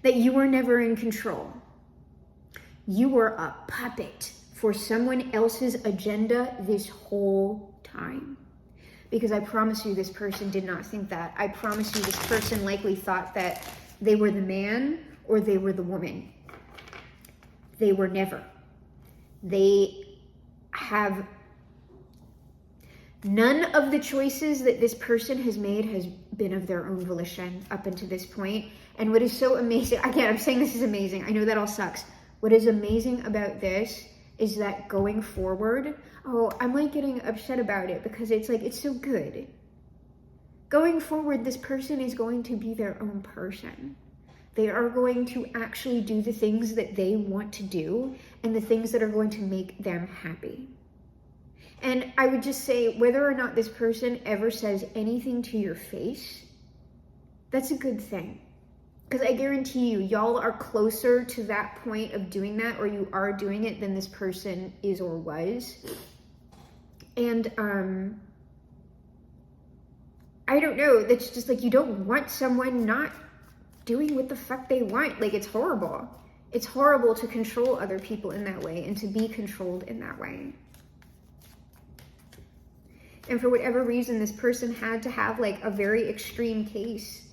That you were never in control. You were a puppet for someone else's agenda this whole time. Because I promise you, this person did not think that. I promise you, this person likely thought that they were the man or they were the woman. They were never. They have none of the choices that this person has made has been of their own volition up until this point. And what is so amazing, again, I'm saying this is amazing. I know that all sucks. What is amazing about this is that going forward, oh, I'm like getting upset about it because it's like, it's so good. Going forward, this person is going to be their own person. They are going to actually do the things that they want to do and the things that are going to make them happy. And I would just say, whether or not this person ever says anything to your face, that's a good thing. Because I guarantee you, y'all are closer to that point of doing that, or you are doing it, than this person is or was. And I don't know, that's just like, you don't want someone not doing what the fuck they want. Like, it's horrible. It's horrible to control other people in that way and to be controlled in that way. And for whatever reason, this person had to have like a very extreme case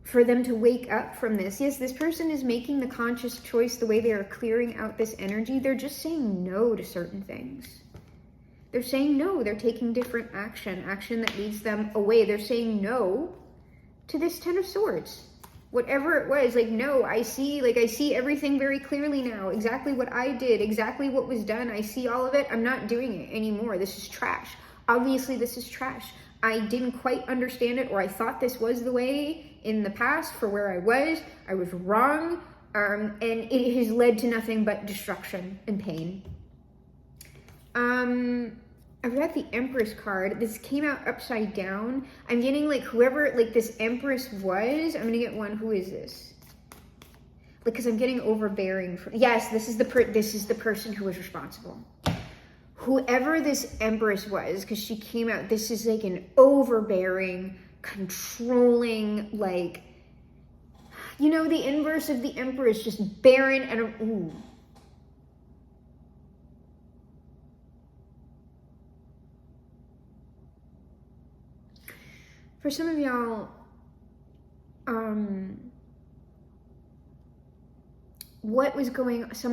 for them to wake up from this. Yes, this person is making the conscious choice the way they are clearing out this energy. They're just saying no to certain things. They're saying no. They're taking different action that leads them away. They're saying no to this 10 of Swords. Whatever it was, like, no, I see everything very clearly now. Exactly what I did, exactly what was done. I see all of it. I'm not doing it anymore. This is trash. Obviously, this is trash. I didn't quite understand it, or I thought this was the way in the past for where I was wrong, and it has led to nothing but destruction and pain. I've got the Empress card. This came out upside down. I'm getting like whoever like this Empress was. I'm gonna get one. Who is this? Because I'm getting overbearing. Yes, this is the person who was responsible. Whoever this Empress was, because she came out. This is like an overbearing, controlling, like, you know, the inverse of the Empress, just barren and ooh. For some of y'all, some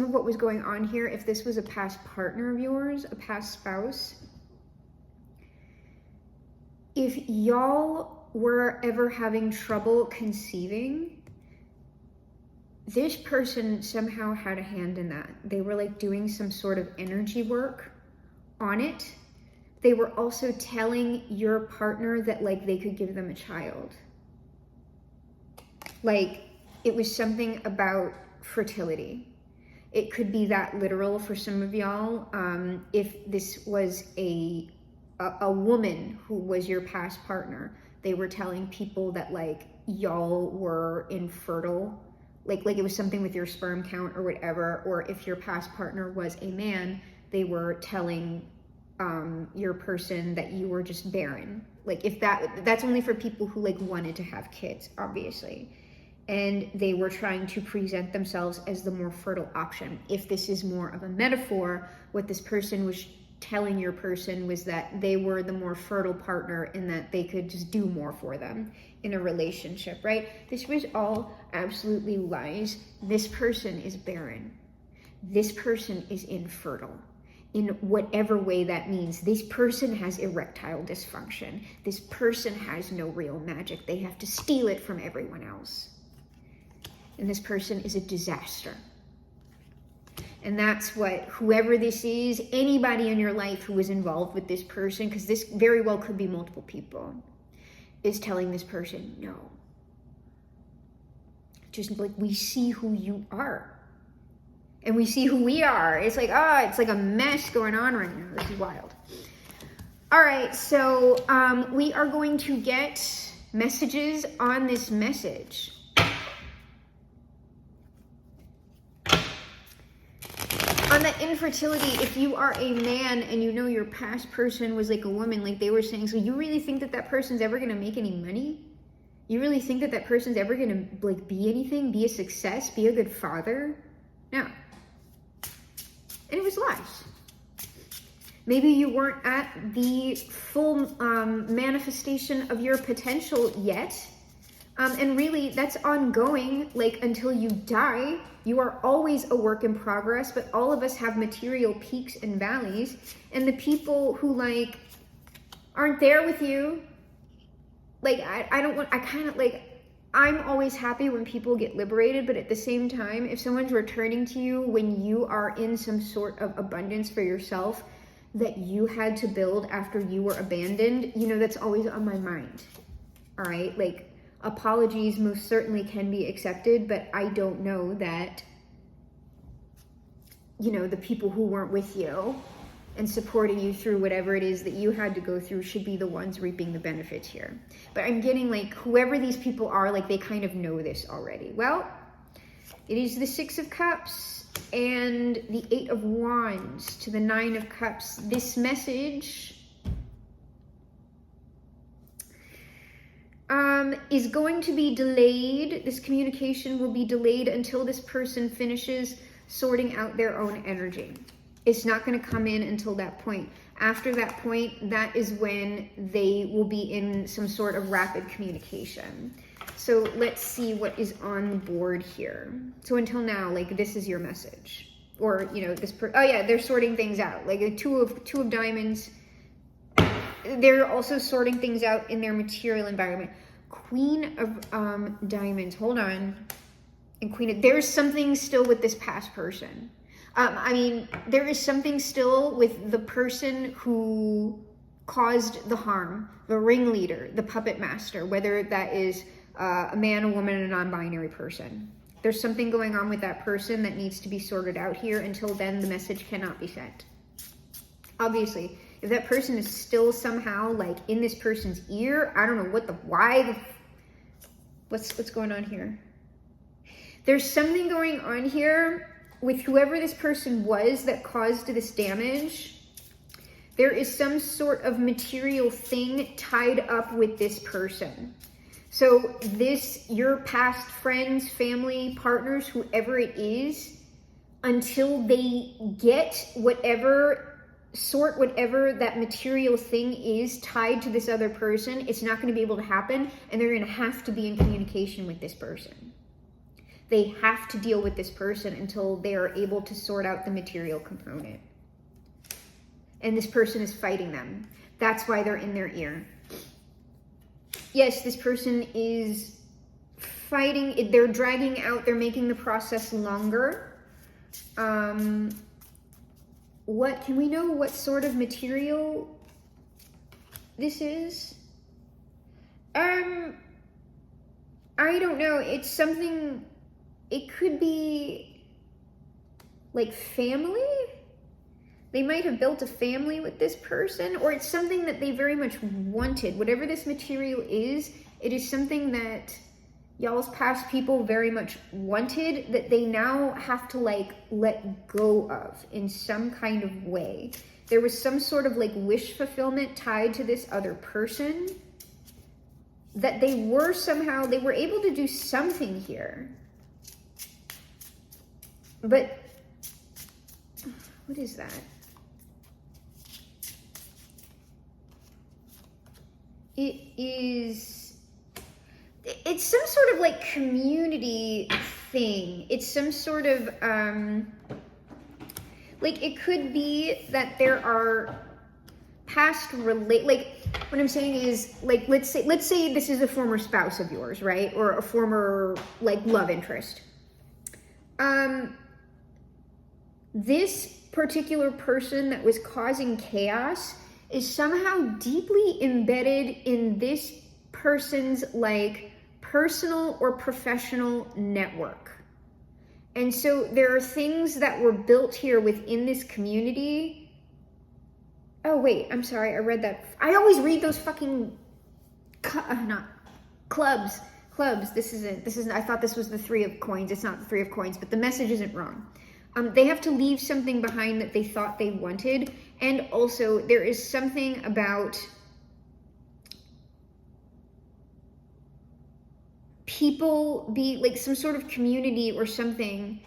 of what was going on here, if this was a past partner of yours, a past spouse, if y'all were ever having trouble conceiving, this person somehow had a hand in that. They were like doing some sort of energy work on it. They were also telling your partner that like they could give them a child. Like it was something about fertility. It could be that literal for some of y'all. If this was a woman who was your past partner, they were telling people that like y'all were infertile, like it was something with your sperm count or whatever. Or if your past partner was a man, they were telling your person that you were just barren. Like if that's only for people who like wanted to have kids, obviously. And they were trying to present themselves as the more fertile option. If this is more of a metaphor, what this person was telling your person was that they were the more fertile partner and that they could just do more for them in a relationship, right? This was all absolutely lies. This person is barren. This person is infertile. In whatever way that means. This person has erectile dysfunction. This person has no real magic. They have to steal it from everyone else. And this person is a disaster. And that's what, whoever this is, anybody in your life who is involved with this person, because this very well could be multiple people, is telling this person, no. Just like, we see who you are. And we see who we are. It's like, it's like a mess going on right now. This is wild. All right, so we are going to get messages on this message. On the infertility, if you are a man and you know your past person was like a woman, like they were saying, so you really think that that person's ever going to make any money? You really think that that person's ever going to like be anything, be a success, be a good father? No. And it was lies. Maybe you weren't at the full manifestation of your potential yet. And really, that's ongoing, like until you die. You are always a work in progress, but all of us have material peaks and valleys. And the people who like aren't there with you, like I'm always happy when people get liberated, but at the same time, if someone's returning to you when you are in some sort of abundance for yourself that you had to build after you were abandoned, you know, that's always on my mind. All right, like apologies most certainly can be accepted, but I don't know that, you know, the people who weren't with you and supporting you through whatever it is that you had to go through should be the ones reaping the benefits here. But I'm getting like whoever these people are, like they kind of know this already. Well, it is the 6 of Cups and the 8 of Wands to the 9 of Cups. This message is going to be delayed. This communication will be delayed until this person finishes sorting out their own energy. It's not going to come in until that point. After that point, that is when they will be in some sort of rapid communication. So let's see what is on the board here. So until now, like this is your message. Or, you know, they're sorting things out. Like a two of diamonds. They're also sorting things out in their material environment. Queen of diamonds, hold on. And there's something still with this past person. I mean, there is something still with the person who caused the harm, the ringleader, the puppet master, whether that is a man, a woman, a non-binary person. There's something going on with that person that needs to be sorted out here. Until then, the message cannot be sent. Obviously, if that person is still somehow like in this person's ear, I don't know what's going on here. There's something going on here with whoever this person was that caused this damage. There is some sort of material thing tied up with this person. So your past friends, family, partners, whoever it is, until they get whatever that material thing is tied to this other person, it's not going to be able to happen, and they're going to have to be in communication with this person. They have to deal with this person until they are able to sort out the material component. And this person is fighting them. That's why they're in their ear. Yes, this person is fighting. They're dragging out. They're making the process longer. What can we know what sort of material this is? I don't know. It's something. It could be like family. They might have built a family with this person, or it's something that they very much wanted. Whatever this material is, it is something that y'all's past people very much wanted, that they now have to like let go of in some kind of way. There was some sort of like wish fulfillment tied to this other person that they were able to do something here. But what is that? It's some sort of like community thing. It's some sort of like it could be that there are past like what I'm saying is like let's say this is a former spouse of yours, right? Or a former like love interest. This particular person that was causing chaos is somehow deeply embedded in this person's like personal or professional network. And so there are things that were built here within this community. Oh wait, I'm sorry, I read that. I always read those fucking not clubs. This isn't, I thought this was the 3 of coins. It's not the 3 of coins, but the message isn't wrong. They have to leave something behind that they thought they wanted. And also there is something about people be like some sort of community or something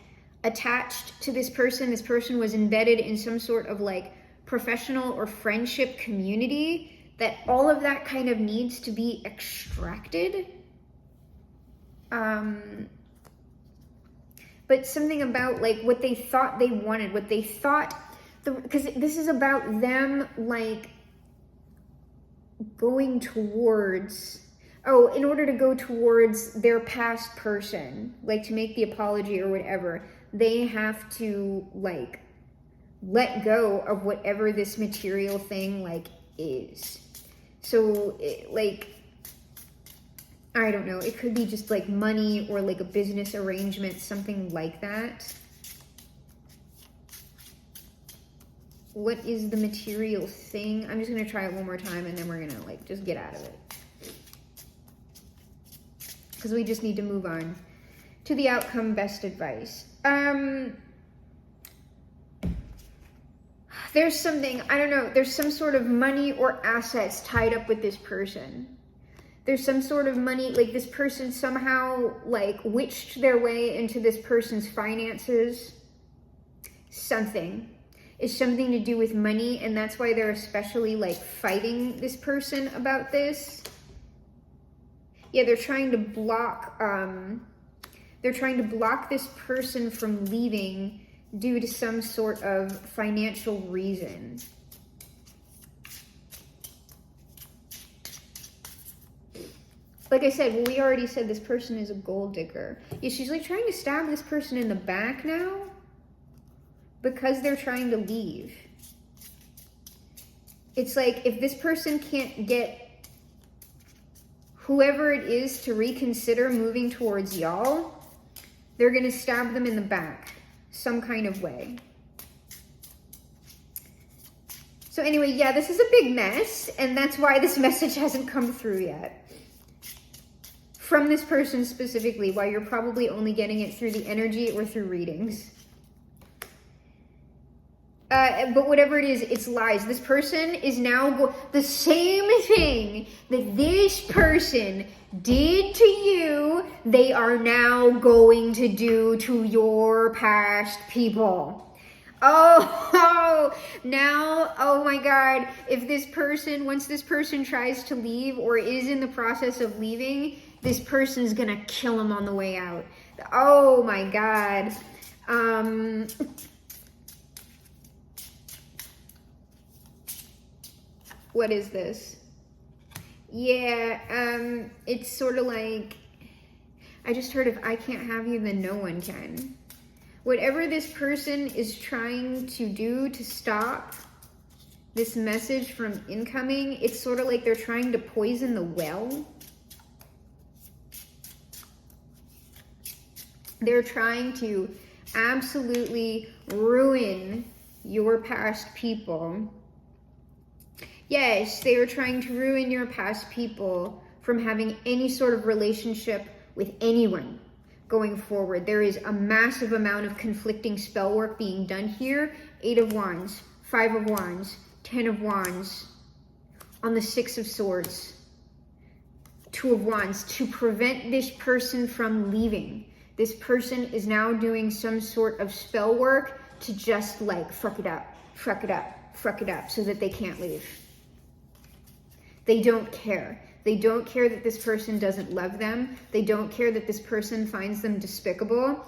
attached to this person. This person was embedded in some sort of like professional or friendship community, that all of that kind of needs to be extracted. But something about like what they thought they wanted, what they thought, because this is about them like going towards, in order to go towards their past person, like to make the apology or whatever, they have to like let go of whatever this material thing like is. So like, I don't know, it could be just like money or like a business arrangement, something like that. What is the material thing? I'm just going to try it one more time and then we're going to like just get out of it. Because we just need to move on to the outcome, best advice. There's something, I don't know, there's some sort of money or assets tied up with this person. There's some sort of money, like this person somehow like witched their way into this person's finances. Something. It's something to do with money, and that's why they're especially like fighting this person about this. Yeah, they're trying to block this person from leaving due to some sort of financial reason. Like I said, well, we already said this person is a gold digger. Yeah, she's like trying to stab this person in the back now because they're trying to leave. It's like if this person can't get whoever it is to reconsider moving towards y'all, they're going to stab them in the back some kind of way. So anyway, yeah, this is a big mess, and that's why this message hasn't come through yet. From this person specifically, why you're probably only getting it through the energy or through readings. But whatever it is, it's lies. This person is now the same thing that this person did to you, they are now going to do to your past people. Oh, now, oh my God, if this person, once this person tries to leave or is in the process of leaving, this person's gonna kill him on the way out. Oh my God. What is this? Yeah, it's sort of like, I just heard if I can't have you, then no one can. Whatever this person is trying to do to stop this message from incoming, it's sort of like they're trying to poison the well. They're trying to absolutely ruin your past people. Yes, they are trying to ruin your past people from having any sort of relationship with anyone going forward. There is a massive amount of conflicting spell work being done here. 8 of Wands, 5 of Wands, 10 of Wands, on the 6 of Swords, 2 of Wands, to prevent this person from leaving. This person is now doing some sort of spell work to just like fuck it up, fuck it up, fuck it up so that they can't leave. They don't care. They don't care that this person doesn't love them. They don't care that this person finds them despicable.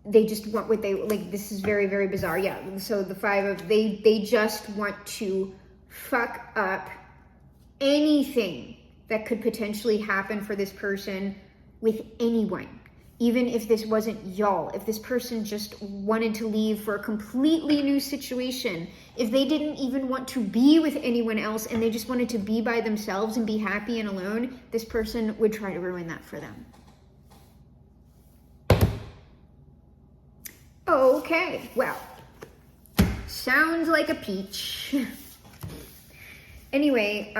They just want what they, like, this is very, very bizarre. Yeah, so the 5 of, they just want to fuck up anything that could potentially happen for this person with anyone. Even if this wasn't y'all, if this person just wanted to leave for a completely new situation, if they didn't even want to be with anyone else and they just wanted to be by themselves and be happy and alone, this person would try to ruin that for them. Okay, well, sounds like a peach. Anyway,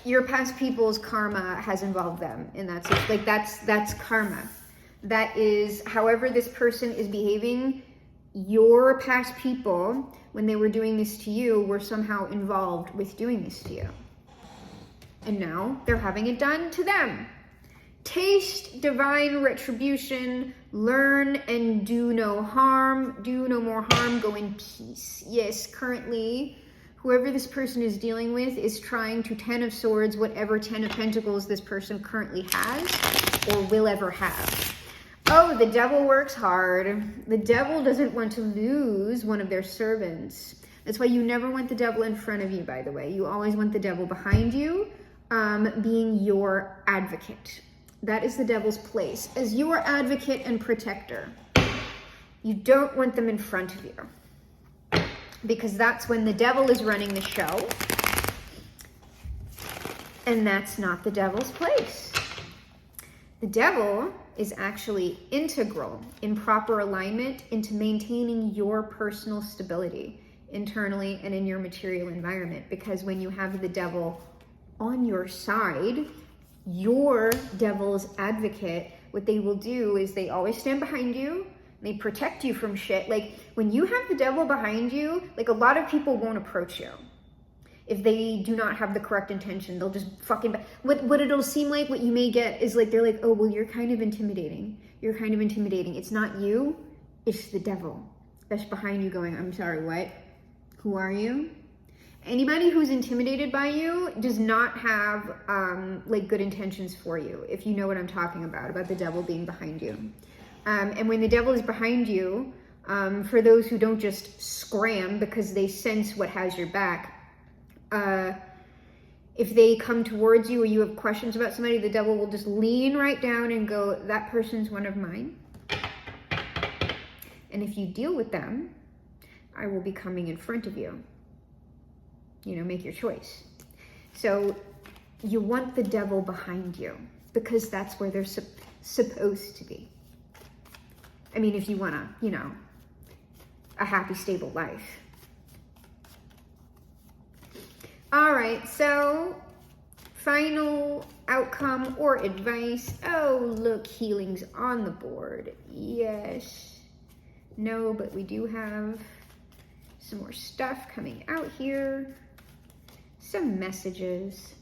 your past people's karma has involved them, and that's it. Like that's karma. That is, however this person is behaving, your past people, when they were doing this to you, were somehow involved with doing this to you. And now they're having it done to them. Taste divine retribution, learn and do no harm, do no more harm, go in peace. Yes, currently, whoever this person is dealing with is trying to 10 of Swords, whatever 10 of Pentacles this person currently has or will ever have. Oh, the devil works hard. The devil doesn't want to lose one of their servants. That's why you never want the devil in front of you, by the way. You always want the devil behind you, being your advocate. That is the devil's place. As your advocate and protector, you don't want them in front of you, because that's when the devil is running the show, and that's not the devil's place. The devil is actually integral in proper alignment into maintaining your personal stability internally and in your material environment, because when you have the devil on your side, your devil's advocate, what they will do is they always stand behind you. They protect you from shit. Like, when you have the devil behind you, like, a lot of people won't approach you if they do not have the correct intention. They'll just fucking, what it'll seem like, what you may get is like, they're like, oh, well, you're kind of intimidating. You're kind of intimidating. It's not you, it's the devil that's behind you going, I'm sorry, what? Who are you? Anybody who's intimidated by you does not have like good intentions for you, if you know what I'm talking about the devil being behind you. And when the devil is behind you, for those who don't just scram because they sense what has your back, if they come towards you or you have questions about somebody, the devil will just lean right down and go, that person's one of mine. And if you deal with them, I will be coming in front of you. you know, make your choice. So you want the devil behind you because that's where they're supposed to be. I mean, if you want to, you know, a happy, stable life. All right, so final outcome or advice. Oh, look, healing's on the board. Yes. No, but we do have some more stuff coming out here. Some messages.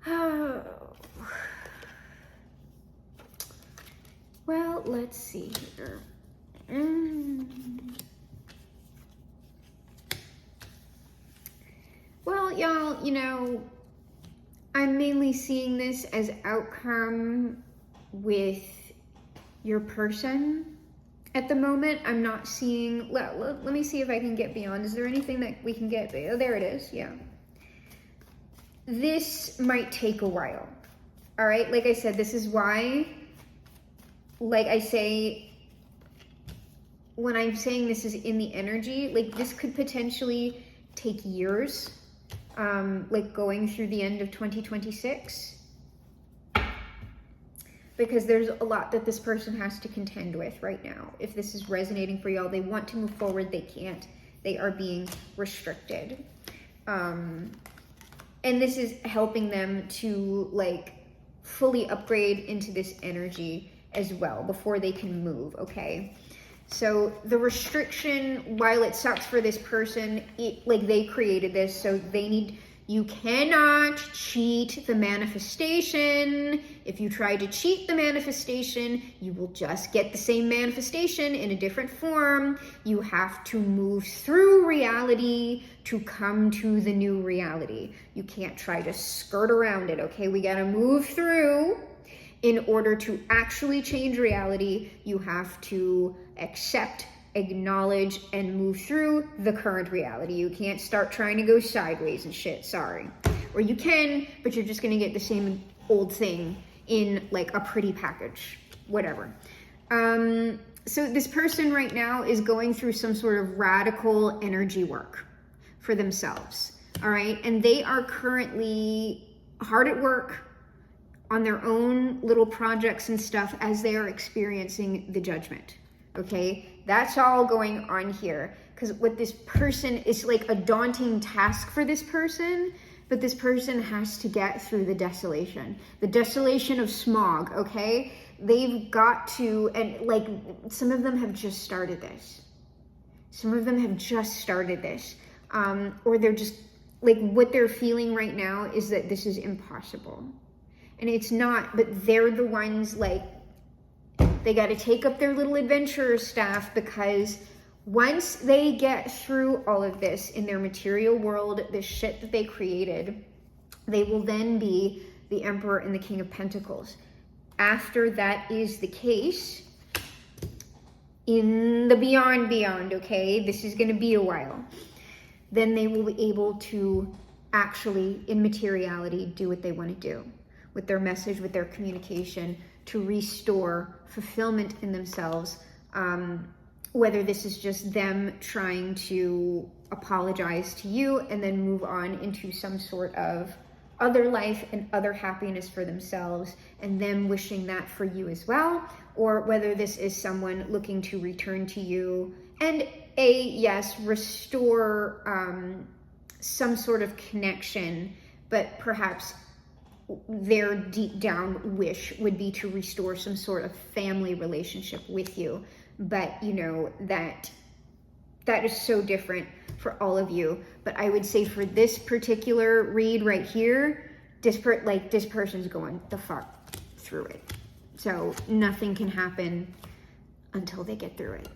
Oh. Well, let's see here. Well, y'all, you know, I'm mainly seeing this as outcome with your person at the moment. I'm not seeing, let me see if I can get beyond. Is there anything that we can get? Oh, there it is, yeah. This might take a while, all right? Like I said, this is why, like I say, when I'm saying this is in the energy, like this could potentially take years, like going through the end of 2026, because there's a lot that this person has to contend with right now. If this is resonating for y'all, they want to move forward, they can't. They are being restricted. And this is helping them to like fully upgrade into this energy as well before they can move, okay? So the restriction, while it sucks for this person, like they created this, so they need, you cannot cheat the manifestation. If you try to cheat the manifestation, you will just get the same manifestation in a different form. You have to move through reality to come to the new reality. You can't try to skirt around it, okay? We gotta move through. In order to actually change reality, you have to accept, acknowledge, and move through the current reality. You can't start trying to go sideways and shit, sorry. Or you can, but you're just gonna get the same old thing in like a pretty package, whatever. So this person right now is going through some sort of radical energy work for themselves, all right? And they are currently hard at work on their own little projects and stuff as they are experiencing the judgment, okay? That's all going on here, because what this person is like a daunting task for this person, but this person has to get through the desolation of smog, okay? They've got to, and like some of them have just started this. Or they're just, like what they're feeling right now is that this is impossible. And it's not, but they're the ones like, they got to take up their little adventurer staff, because once they get through all of this in their material world, this shit that they created, they will then be the Emperor and the King of Pentacles. After that is the case, in the beyond, okay, this is going to be a while, then they will be able to actually, in materiality, do what they want to do with their message, with their communication, to restore fulfillment in themselves, whether this is just them trying to apologize to you and then move on into some sort of other life and other happiness for themselves, and them wishing that for you as well, or whether this is someone looking to return to you and restore some sort of connection, but perhaps their deep down wish would be to restore some sort of family relationship with you. But you know, that is so different for all of you. But I would say for this particular read right here, this person's going the fuck through it. So nothing can happen until they get through it.